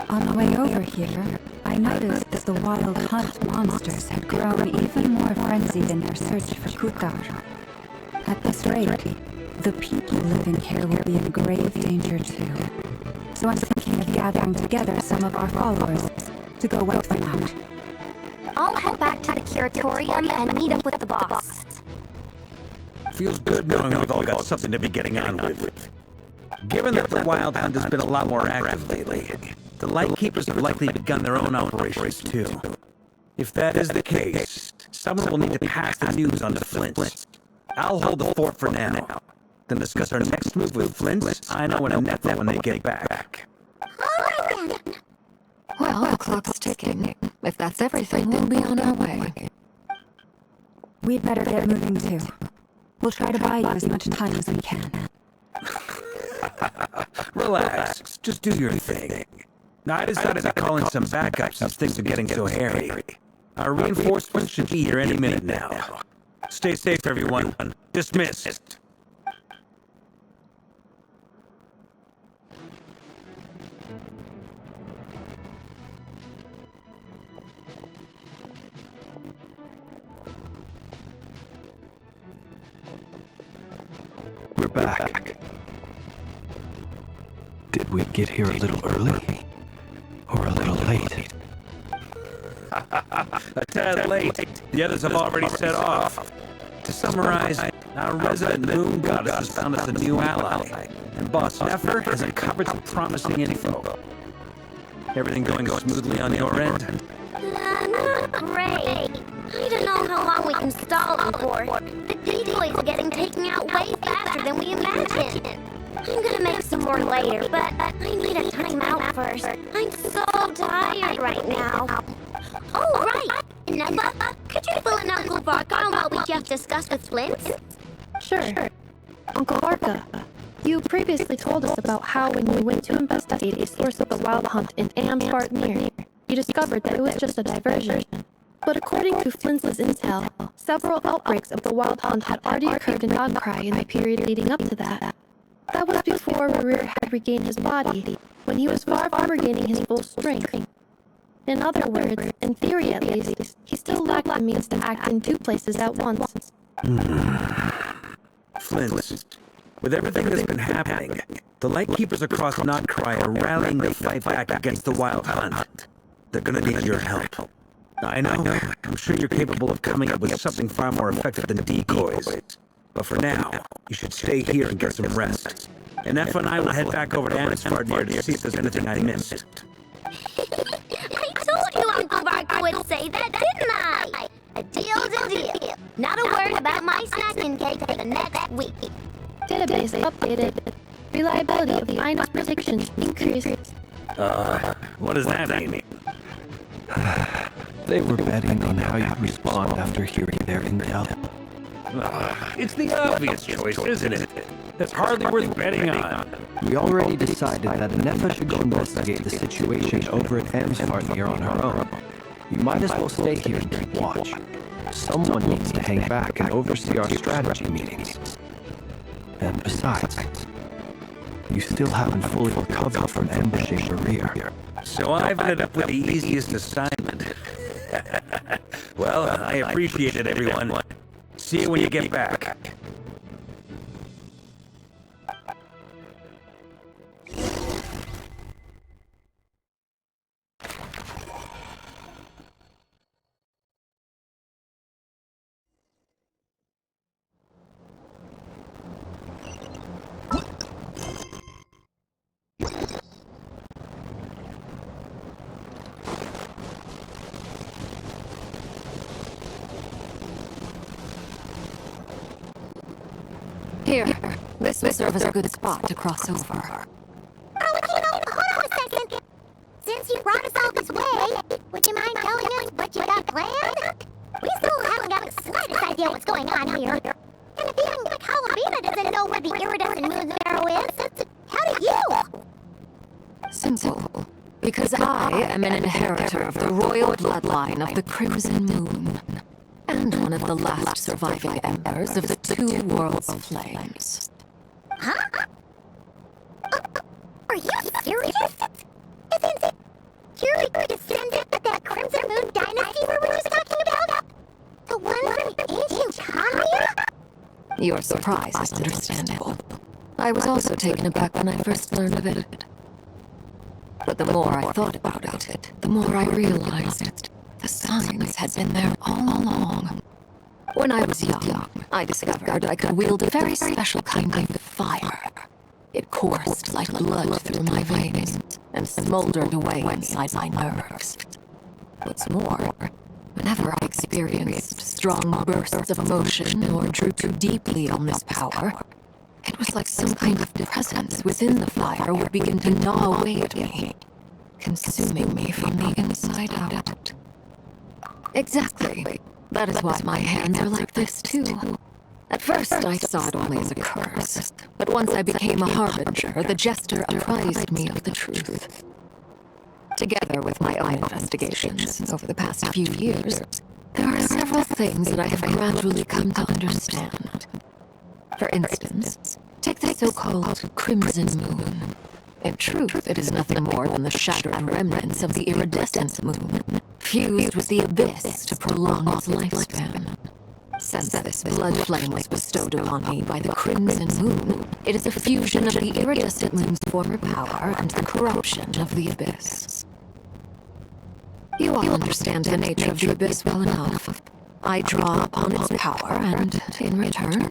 On the way over here, I noticed that the wild hunt monsters had grown even more frenzied in their search for Kutar. At this rate, the people living here will be in grave danger too. So I'm thinking of gathering together some of our followers to go wipe them out. I'll head back to the curatorium and meet up with the boss. Feels good knowing we've all got something to be getting on with. Given that the Wild Hunt has been a lot more active lately, the Lightkeepers have likely begun their own operations too. If that is the case, someone will need to pass the news on to Flint. I'll hold the fort for now, then discuss our next move with Flint, Ino, and Nefa when they get back. Well, the clock's ticking. If that's everything, we'll be on our way. We'd better get moving too. We'll try to buy you as much time as we can. Relax, just do your thing. I decided to call in some backup since things are getting so hairy. Our reinforcements should be here any minute now. Stay safe, everyone. Dismissed. We're back. Did we get here a little early? Or a little late? A tad late. The others have already set off. To summarize, our resident moon goddess has found us a new ally, and Boss Nefer has uncovered some promising info. Everything going smoothly on your end? Not great. I don't know how long we can stall them for. The decoys are getting taken out way faster than we imagined. I'm gonna make some more later, but I need a timeout first. I'm so tired right now. Oh, right! Nefa, could you fill in Uncle Barker on what we just discussed with Flint? Sure. Uncle Barca, you previously told us about how when you went to investigate a source of the Wild Hunt in Amspartmere, you discovered that it was just a diversion. But according to Flint's intel, several outbreaks of the Wild Hunt had already occurred in Krai in the period leading up to that. That was before Rerir had regained his body, when he was far from regaining his full strength. In other words, in theory at least, he still lacked the means to act in two places at once. Flint, with everything that's been happening, the Lightkeepers across Krai are rallying to fight back against the Wild Hunt. They're gonna need your help. I know, I'm sure you're capable of coming up with something far more effective than decoys. But for now, you should stay here and get some rest. And Nefa and I will head back over to Amspartmere to see if there's anything I missed. I told you Uncle Barker would say that, didn't I? A deal's a deal. Not a word about my snacking cake for the next week. Database updated. Reliability of Ino's predictions increased. What does that mean? They were betting on how you'd respond after hearing their intel. It's the obvious choice, isn't it? That's hardly worth betting on. We already decided that Nefa should go investigate the situation over at Amspartmere on her own. You might as well stay here and keep watch. Someone needs to hang back and oversee our strategy meetings. And besides, you still haven't fully recovered from ambushing Rerir. So I've ended up with the easiest assignment. Well, I appreciate it, everyone. See you when you get back. Here, this will serve as a good spot to cross over. Hold on a second. Since you brought us all this way, would you mind telling us what you got planned? We still haven't got the slightest idea what's going on here. And if even Calabina doesn't know where the iridescent moon's marrow is, how do you? Simple. Because I am an inheritor of the royal bloodline of the Crimson Moon, and one of the last surviving embers of the Two Worlds Flames. Huh? Are you serious? Isn't you're descendant of that Crimson Moon dynasty we were just talking about? The one from ancient Krai? Your surprise is understandable. I was also taken aback when I first learned of it. But the more I thought about it, the more I realized the signs had been there all along. When I was young, I discovered I could wield a very special kind of fire. It coursed like blood through my veins and smoldered away inside my nerves. What's more, whenever I experienced strong bursts of emotion or drew too deeply on this power, it was like some kind of presence within the fire would begin to gnaw away at me, consuming me from the inside out. Exactly. That is why my hands are like this, too. At first, I saw it only as a curse, but once I became a harbinger, the jester apprised me of the truth. Together with my own investigations over the past few years, there are several things that I have gradually come to understand. For instance, take the so-called Crimson Moon. In truth, it is nothing more than the shattered remnants of the iridescent moon, fused with the abyss to prolong its lifespan. Since this blood flame was bestowed upon me by the Crimson Moon, it is a fusion of the iridescent moon's former power and the corruption of the abyss. You all understand the nature of the abyss well enough. I draw upon its power, and in return,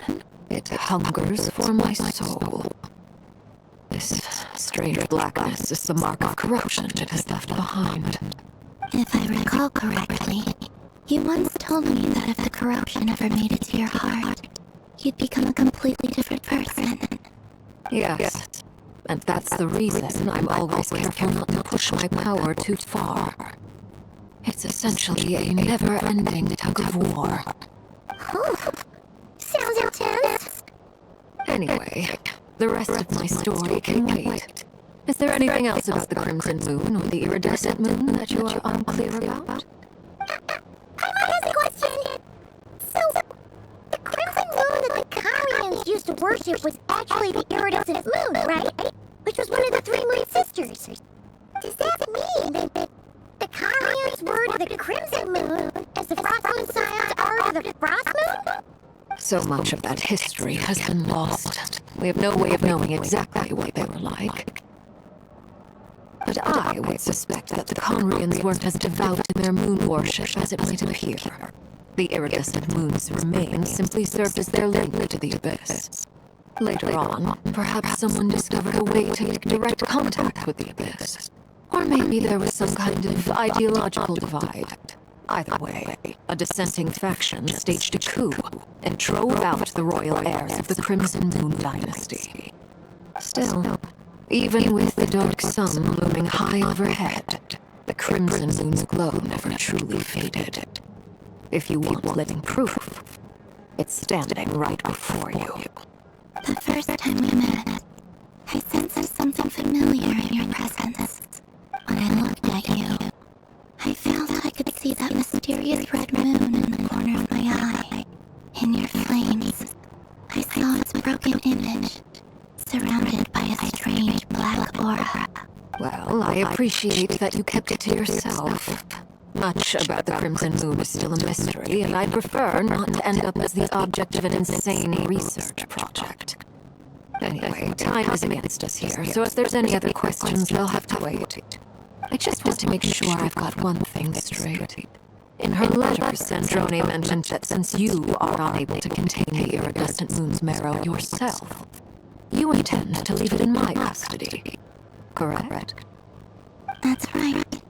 it hungers for my soul. This strange blackness is the mark of corruption it has left behind. If I recall correctly, you once told me that if the corruption ever made it to your heart, you'd become a completely different person. Yes, and that's the reason I'm always careful not to push my power too far. It's essentially a never-ending tug of war. Sounds intense. Anyway, the rest of my story can wait. Is there anything else about the Crimson Moon or the Iridescent Moon that you are unclear about? I might ask a question. So, the Crimson Moon that the Karians used to worship was actually the Iridescent Moon, right? Which was one of the three Moon sisters. Does that mean that the Karians were to the Crimson Moon as the Frost Moon Scions are to the Frost Moon? So much of that history has been lost. We have no way of knowing exactly what they were like. But I would suspect that the Conrians weren't as devout in their moon worship as it might appear. The iridescent moon's remains simply served as their link to the abyss. Later on, perhaps someone discovered a way to make direct contact with the abyss. Or maybe there was some kind of ideological divide. Either way, a dissenting faction staged a coup and drove out the royal heirs of the Crimson Moon dynasty. Still, even with the dark sun looming high overhead, the Crimson Moon's glow never truly faded. If you want living proof, it's standing right before you. The first time we met, I sensed something familiar in your presence. When I looked at you, I felt I could see that mysterious red moon in the corner of my eye. In your flames, I saw its broken image, surrounded by a strange black aura. Well, I appreciate that you kept it to yourself. Much about the Crimson Moon is still a mystery, and I'd prefer not to end up as the object of an insane research project. Anyway, time is against us here, so if there's any other questions, they'll have to wait. I just want to make sure I've got one thing straight. In her letters, Sandrone mentioned that since you are unable to contain the iridescent moon's marrow yourself, you intend to leave it in my custody. Correct? That's right.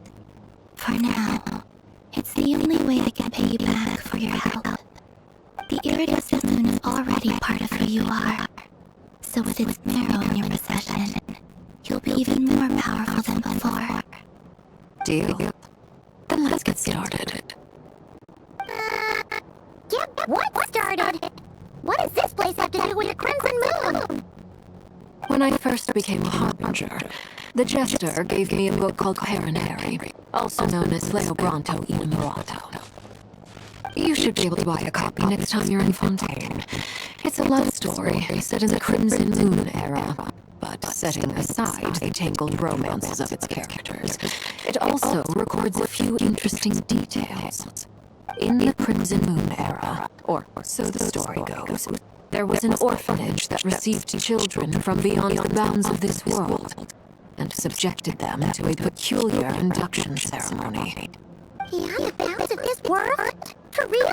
For now, it's the only way I can pay you back for your help. The iridescent moon is already part of who you are. So with its marrow in your possession, you'll be even more powerful than before. Deal? Then let's get started. Yep, what started? What does this place have to do with the Crimson Moon? When I first became a Harbinger, the Jester gave me a book called Paranary, also known as Leobranto Inamorato. You should be able to buy a copy next time you're in Fontaine. It's a love story set in the Crimson Moon era, but setting aside the tangled romances of its characters, it also records a few interesting details. In the Crimson Moon era, or so the story goes, there was an orphanage that received children from beyond the bounds of this world, and subjected them to a peculiar induction ceremony. Beyond the bounds of this world? For real?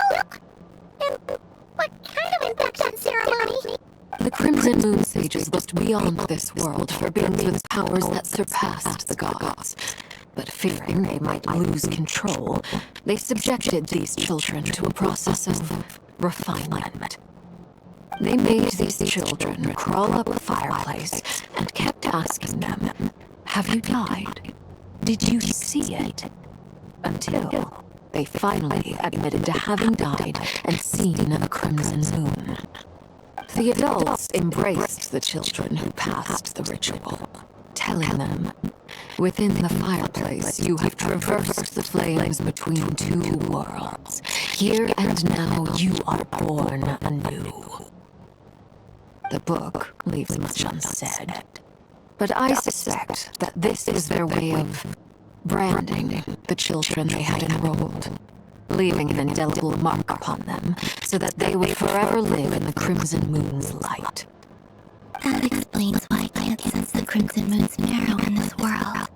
And what kind of induction ceremony? The Crimson Moon sages looked beyond this world for beings with powers that surpassed the gods. But fearing they might lose control, they subjected these children to a process of refinement. They made these children crawl up a fireplace and kept asking them, "Have you died? Did you see it?" Until they finally admitted to having died and seen a crimson moon. The adults embraced the children who passed the ritual, telling them, "Within the fireplace you have traversed the flames between two worlds. Here and now you are born anew." The book leaves much unsaid, but I suspect that this is their way of branding the children they had enrolled, leaving an indelible mark upon them so that they would forever live in the Crimson Moon's light. That explains why I can't sense the Crimson Moon's marrow in this world.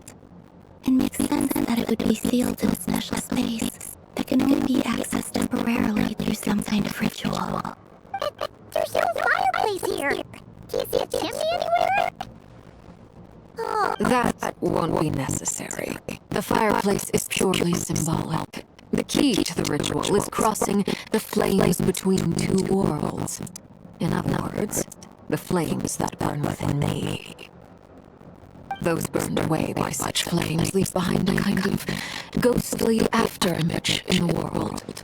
It makes sense that it would be sealed to a special space that can only be accessed temporarily through some kind of ritual. There's no fireplace here. Do you see a chimney anywhere? Oh. That won't be necessary. The fireplace is purely symbolic. The key to the ritual is crossing the flames between two worlds. In other words, the flames that burn within me. Those burned away by such flames leave behind a kind of ghostly afterimage in the world.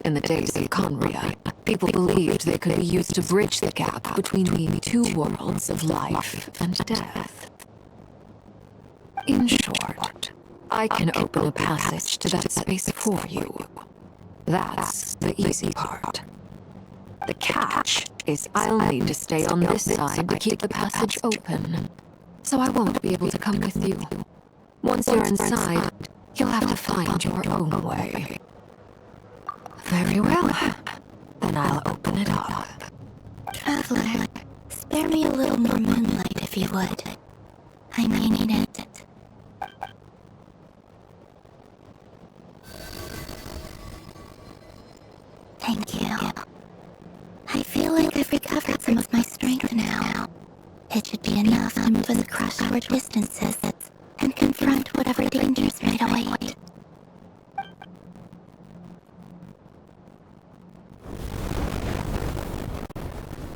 In the days of Conria, people believed they could be used to bridge the gap between the two worlds of life and death. In short, I can open a passage to that space for you. That's the easy part. The catch is I'll need to stay on this side to keep the passage open, so I won't be able to come with you. Once you're inside, you'll have to find your own way. Very well. Then I'll open it up. Traveler, spare me a little more moonlight if you would. I may need it. Thank you. I feel like I've recovered some of my strength now. It should be enough to move us across short distances and confront whatever dangers might await.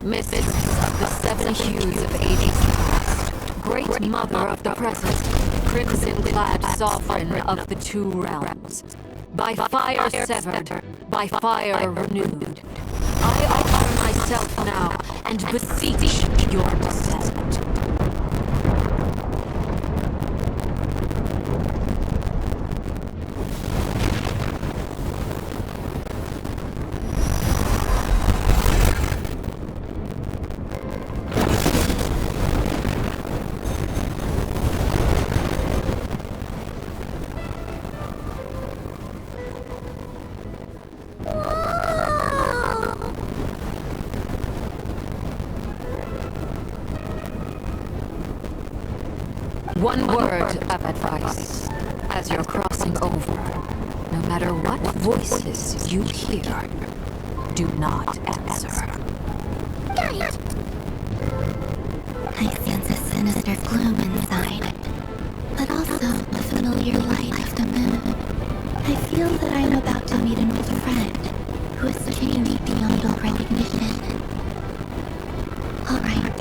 Mistress of the seven hues of ages past, great mother of the present, crimson-clad sovereign of the two realms, by fire severed, by fire renewed, I offer myself now and beseech your descent. One word of advice as you're crossing over. No matter what voices you hear, do not answer. Got it! I sense a sinister gloom inside, but also the familiar light of the moon. I feel that I'm about to meet an old friend who has changed beyond all recognition. Alright,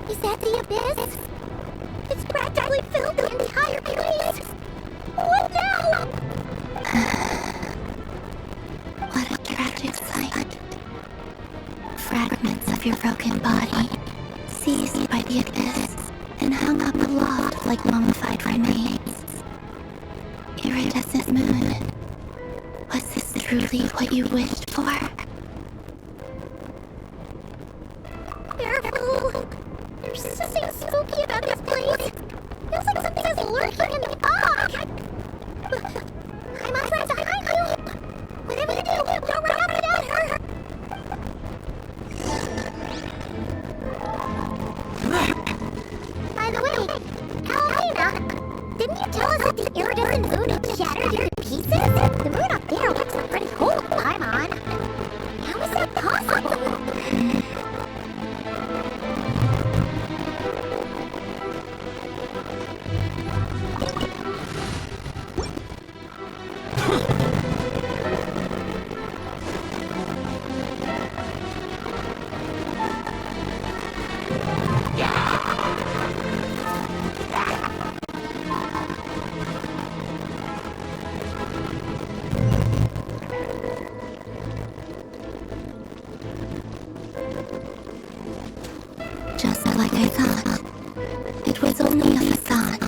Is that the abyss? It's practically filled the entire place. What now? What a tragic sight. Fragments of your broken body, seized by the abyss, and hung up aloft like mummified remains. Iridescent moon. Was this truly what you wished for? Careful! There's something spooky about this place. Feels like something is lurking in the fog. I'm not right behind you. Whatever you do, don't run up without her. By the way, Alina, didn't you tell us that the iridescent moon had shattered into pieces? The moon up there looks pretty cold, Paimon. How is that possible? Just like I thought. It was only a facade.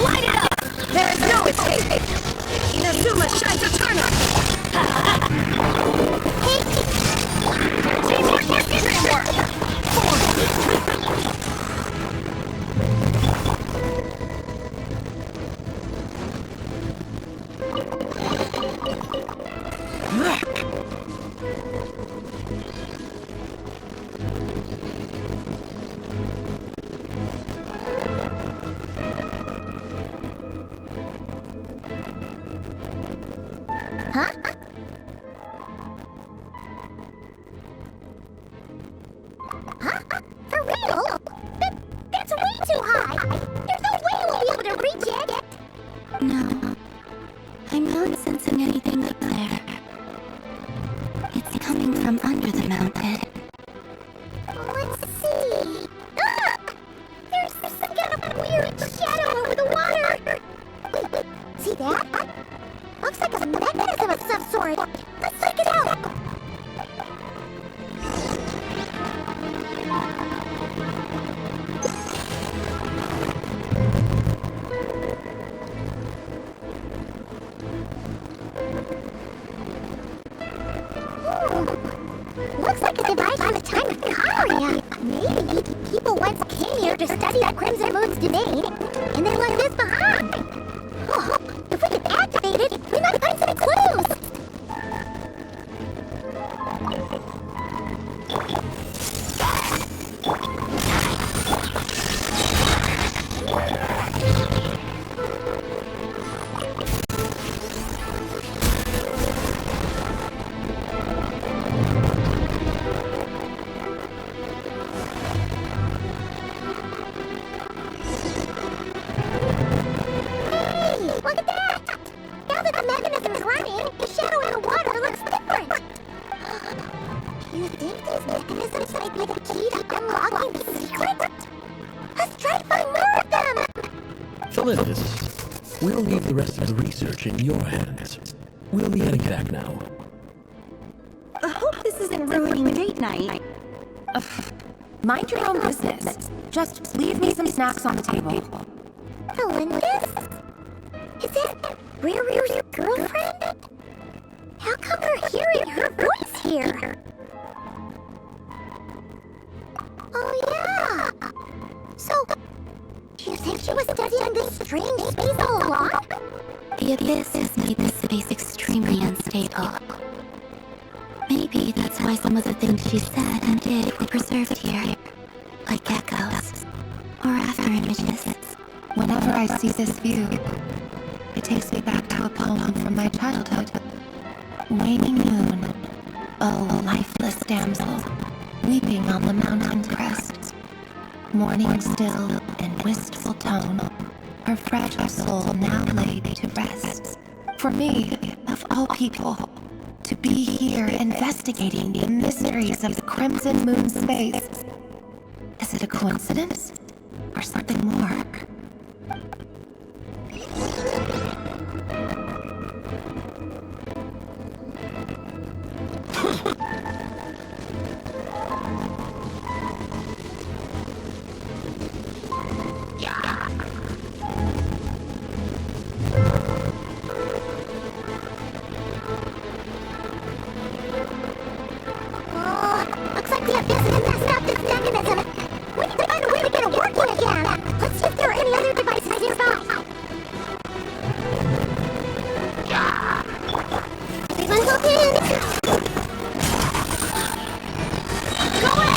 Light it up! There is no escape! Inazuma shines eternal! Teamwork! Huh? Huh? For real? That's way too high! There's no way we'll be able to reach it! No. I'm not sensing anything up there. It's coming from under the mountain. Let's see... Ah! There's some kind of weird shadow over the water! Wait, see that? Looks like a mechanism of some sort. Let's check it out! Looks like a device from the time of Krai. Maybe people once came here to study the Crimson Moon's domain, and they left this behind. Oh, if we can activate it, we might find some clues. Look at that! Now that the mechanism's running, the shadow in the water looks different! You think these mechanisms might be the key to unlocking the secret? Let's try to find more of them! Phyllis, we'll leave the rest of the research in your hands. We'll be heading back now. I hope this isn't ruining date night. Mind your own business. Just leave me some snacks on the table. Olympus? Is that Riri's girlfriend? How come we're hearing her voice here? Oh yeah! So, do you think she was studying this strange space all along? The Abyss has made this space extremely unstable. Maybe that's why some of the things she said and did were preserved here. Like echoes. Or after images. Whenever I see this view, it takes me back to a poem from my childhood. Waning moon, oh lifeless damsel, weeping on the mountain crest. Mourning still in wistful tone, her fragile soul now laid to rest. For me, of all people, to be here investigating the mysteries of the Crimson Moon space. Is it a coincidence? Or something more? Looks like the Abyss has messed up this mechanism. We need to find a way to get it working again. Let's see if there are any other devices nearby. Everyone hook in! Go in!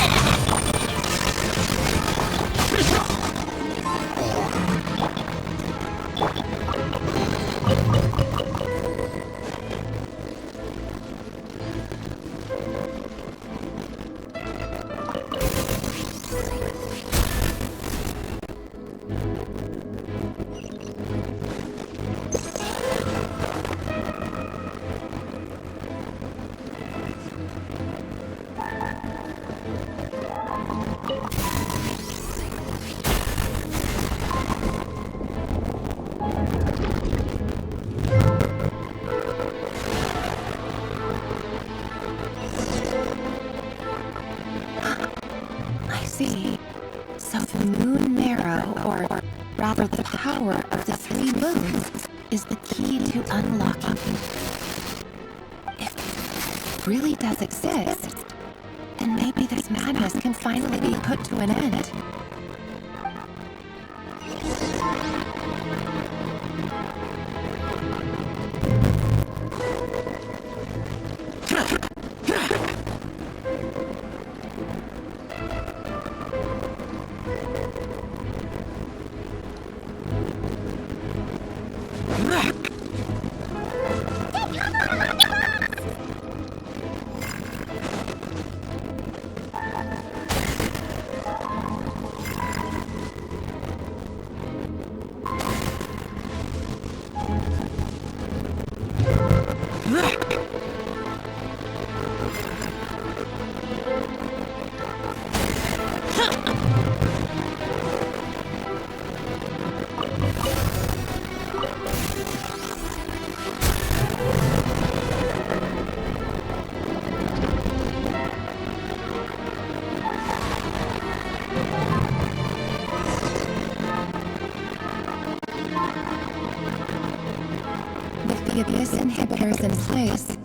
I see. So the moon marrow, or rather the power of the three moons, is the key to unlocking. If it really does exist, then maybe this madness can finally be put to an end. The Abyss inhibitors in place,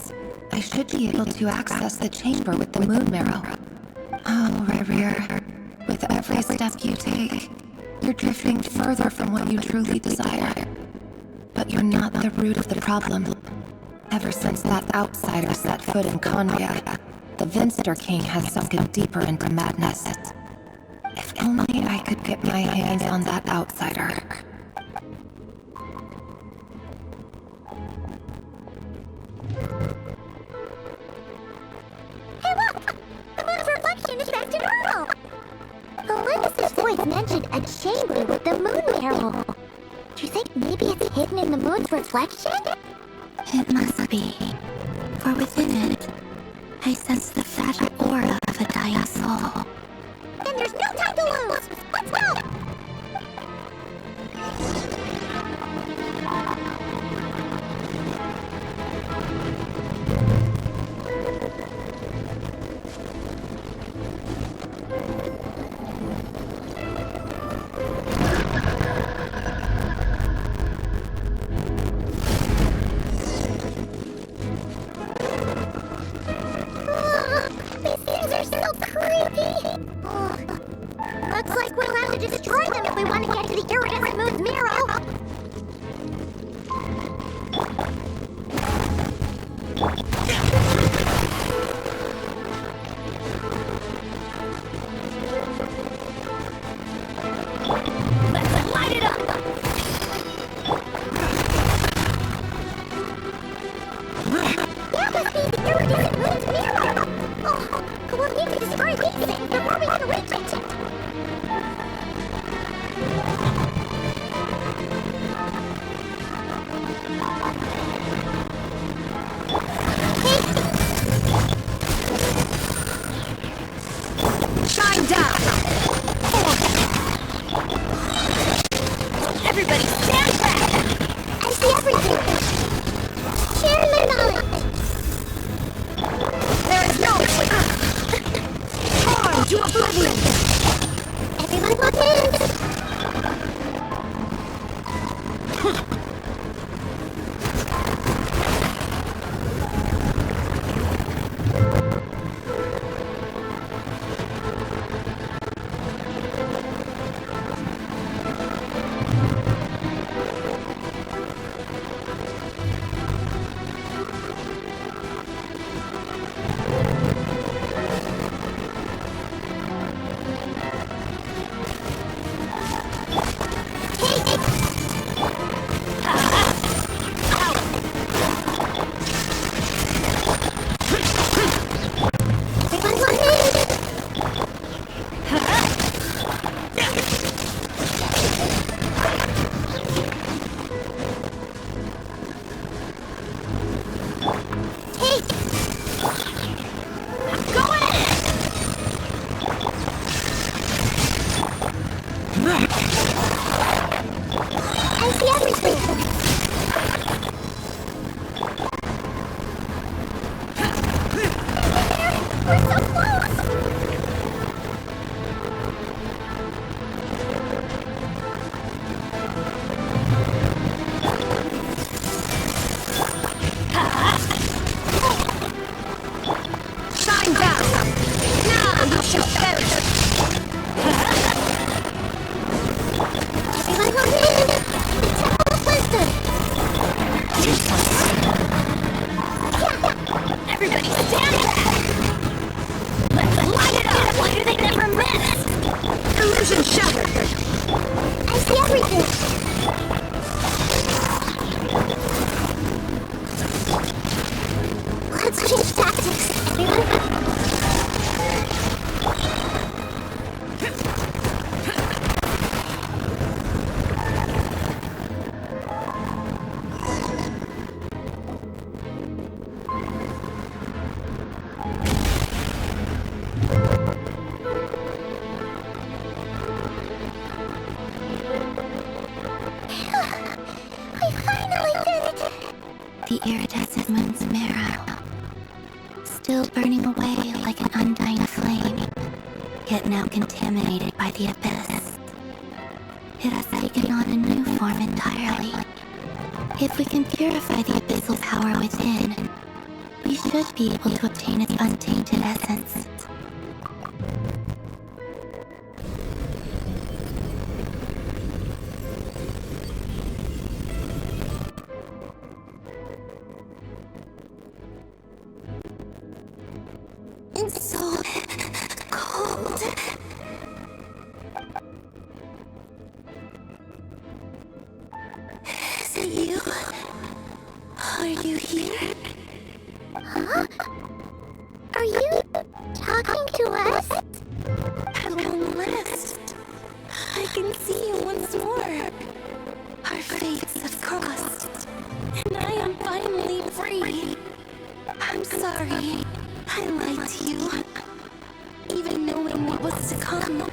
I should be able to access the chamber with the moon marrow. Oh, Rerir, with every step you take, you're drifting further from what you truly desire. But you're not the root of the problem. Ever since that outsider set foot in Conria, the Vinster King has sunken deeper into madness. If only I could get my hands on that outsider. Hey look! The moon's reflection is back to normal! Olympus's voice mentioned a chamber with the moon marrow. Do you think maybe it's hidden in the moon's reflection? It must be. For within it, I sense the fragile aura of a dying soul. Then there's no time to lose! Let's go! creepy. Oh, looks like we'll have to destroy them if we want to get to the iridescent moon's mirror. Let's light it up! That must be the iridescent moon's mirror! Oh, we'll need to destroy these things before we can reach it! Shine down! Everybody stand back! I see everything! Share my knowledge! There is no harm to oblivion! Everyone look in! I see everything! We're so close! Shine down! Now you shall perish! Everyone look in! The Temple of Wisdom! Everybody stand back! Let's light it up! Why do they never miss? Illusion shattered! I see everything! Let's change tactics, everyone! We finally did it! The iridescent moon's marrow, still burning away like an undying flame, yet now contaminated by the abyss. It has taken on a new form entirely. If we can purify the abyssal power within, we should be able to obtain its untainted essence. It's so cold. Is it you? Are you here? Huh? Are you talking to us? At long last, I can see you once more. Our fates have crossed, and I am finally free. I'm sorry, I lied to you. Even knowing what was to come,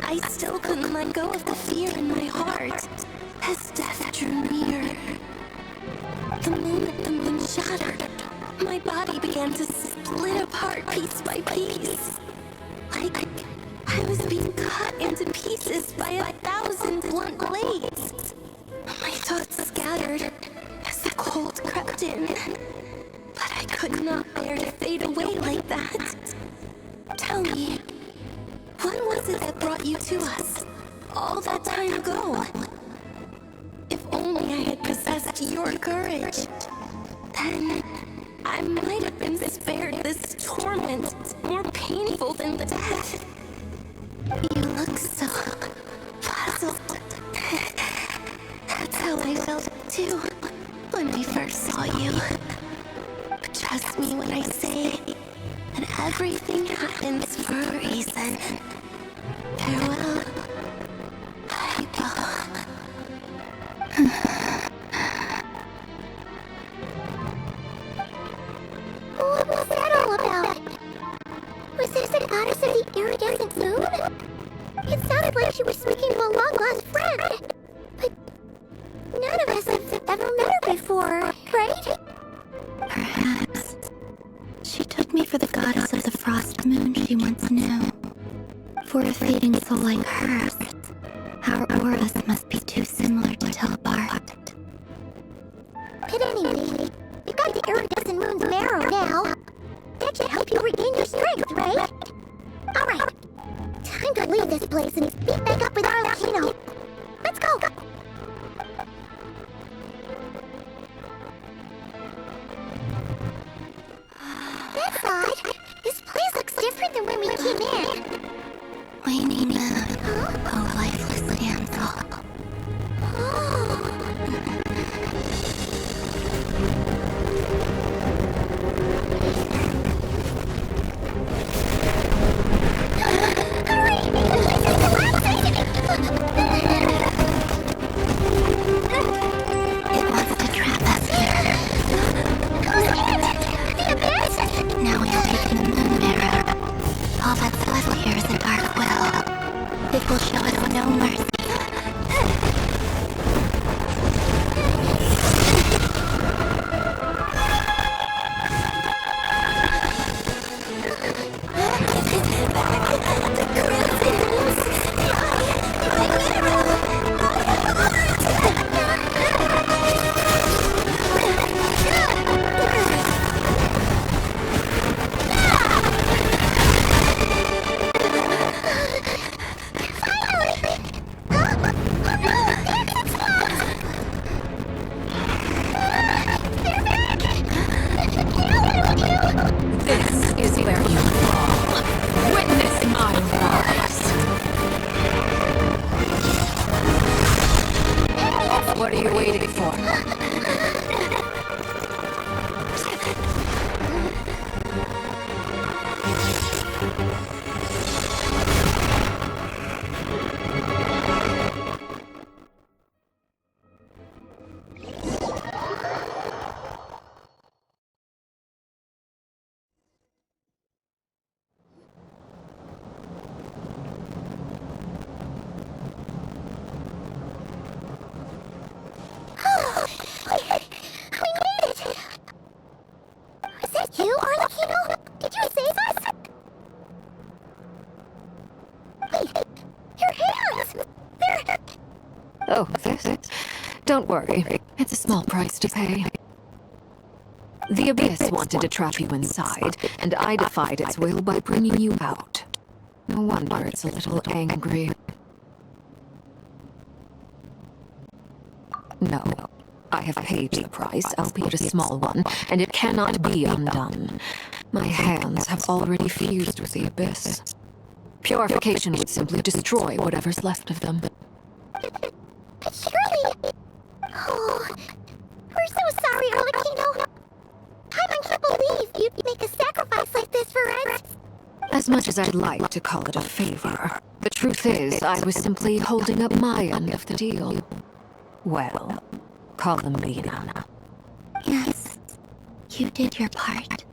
I still couldn't let go of the fear in my heart as death drew near. The moment the moon shattered, my body began to split apart piece by piece. Like I was being cut into pieces by 1,000 blunt blades. My thoughts scattered as the cold crept in. But I could not bear to fade away like that. Tell me, what was it that brought you to us all that time ago? If only I had possessed your courage, then I might have been spared this torment more painful than the death. You look so puzzled. That's how I felt too when I first saw you. But trust me when I say that everything happens for a reason. Farewell. I go. What was that all about? Was this the goddess of the iridescent moon? It sounded like she was speaking to a long-lost friend. But none of us have ever met her before, right? Perhaps. She took me for the goddess of the frost moon she once knew. For a fading soul like hers, our auras must be too similar to tell apart. But anyway, you've got the iridescent moon's marrow now. That should help you regain your strength, right? Alright, time to leave this place and meet back up with Archon. Let's go! That's odd. This place looks different than when we came in. Waning moon, oh lifeless damsel. It wants to trap us here. The abyss! Now we've taken the moon mirror. All that's left here is a dark will. It will show us no mercy. This is where you fall. Witness my rise. What are you waiting for? You, Archon? Did you save us? Wait, your hands! They're... Oh, this? Don't worry. It's a small price to pay. The Abyss wanted to trap you inside, and I defied its will by bringing you out. No wonder it's a little angry. No. I have paid the price, albeit a small one, and it cannot be undone. My hands have already fused with the Abyss. Purification would simply destroy whatever's left of them. But surely... Oh, we're so sorry, Archon. I can't believe you'd make a sacrifice like this for us. As much as I'd like to call it a favor, the truth is I was simply holding up my end of the deal. Well, Columbina. Yes, you did your part.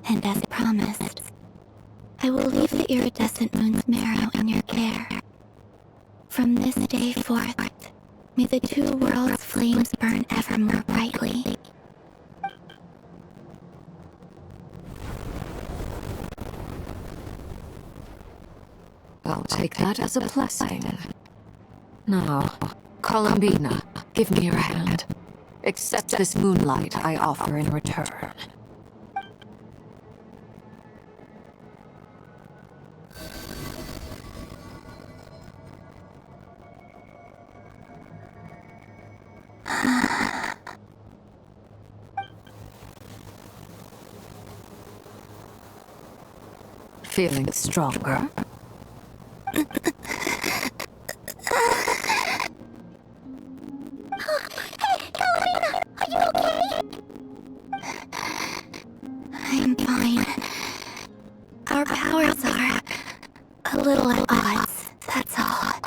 And as promised, I will leave the iridescent moon's marrow in your care. From this day forth, may the two worlds' flames burn ever more brightly. I'll take that as a blessing. Now, Columbina, give me your hand. Accept this moonlight I offer in return. feeling stronger? I'm fine. Our powers are a little at odds, that's all.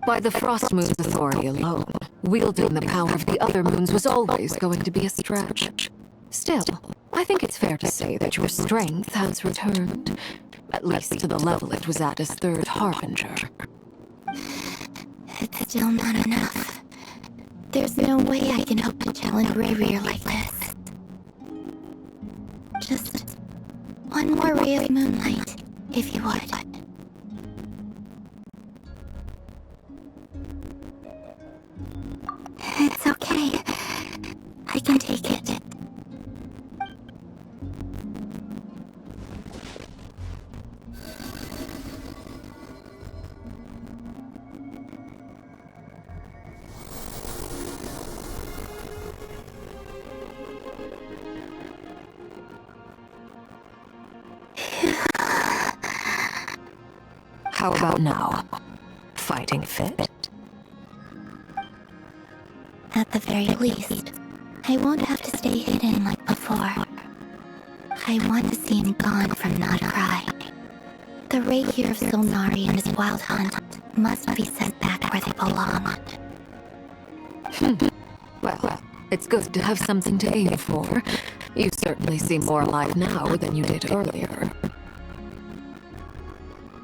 By the Frost Moon's authority alone, wielding the power of the other moons was always going to be a stretch. Still, I think it's fair to say that your strength has returned, at least to the level it was at as Third Harbinger. It's still not enough. There's no way I can hope to challenge Rayrear like this. Just one more ray of moonlight, if you would. It's okay. I can take it. How about now? Fighting fit? At the very least, I won't have to stay hidden like before. I want to see him gone from Krai. The Rapier of Solnari and his wild hunt must be sent back where they belong. Well, it's good to have something to aim for. You certainly seem more alive now than you did earlier.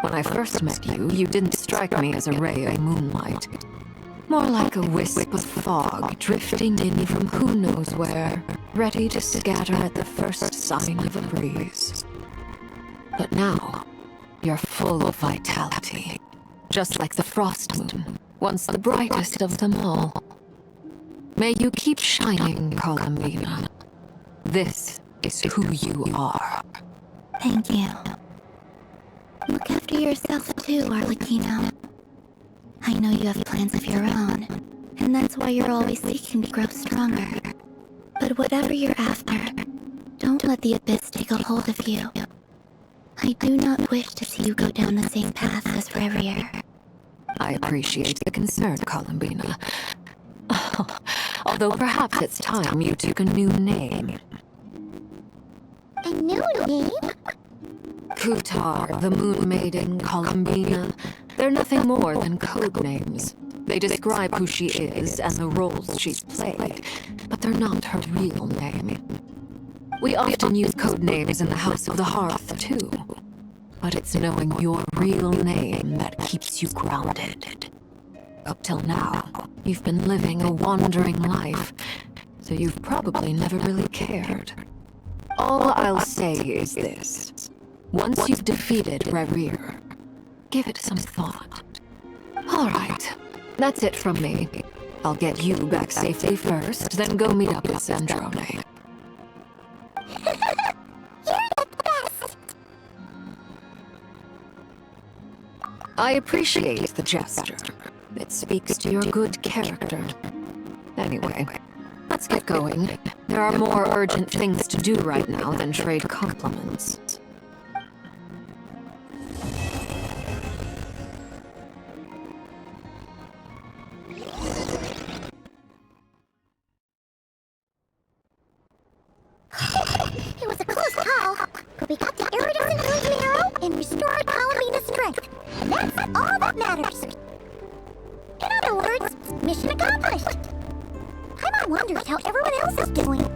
When I first met you, you didn't strike me as a ray of moonlight. More like a wisp of fog drifting in from who knows where, ready to scatter at the first sign of a breeze. But now, you're full of vitality, just like the Frost Moon, once the brightest of them all. May you keep shining, Columbina. This is who you are. Thank you. Look after yourself too, Arlecchino. I know you have plans of your own, and that's why you're always seeking to grow stronger. But whatever you're after, don't let the Abyss take a hold of you. I do not wish to see you go down the same path as Rayrear. I appreciate the concern, Columbina. Although perhaps it's time you took a new name. A new name? Kutar, the Moon Maiden, Columbina. They're nothing more than code names. They describe who she is and the roles she's played, but they're not her real name. We often use code names in the House of the Hearth, too. But it's knowing your real name that keeps you grounded. Up till now, you've been living a wandering life, so you've probably never really cared. All I'll say is this. Once you've defeated Rayrear, give it some thought. All right, that's it from me. I'll get you back safely first, then go meet up with Sandrone. You're the best! I appreciate the gesture. It speaks to your good character. Anyway, let's get going. There are more urgent things to do right now than trade compliments. It was a close call, but we got the iridescent moon arrow and restored Columbina's strength, and that's all that matters. In other words, mission accomplished. Paimon wonders how everyone else is doing.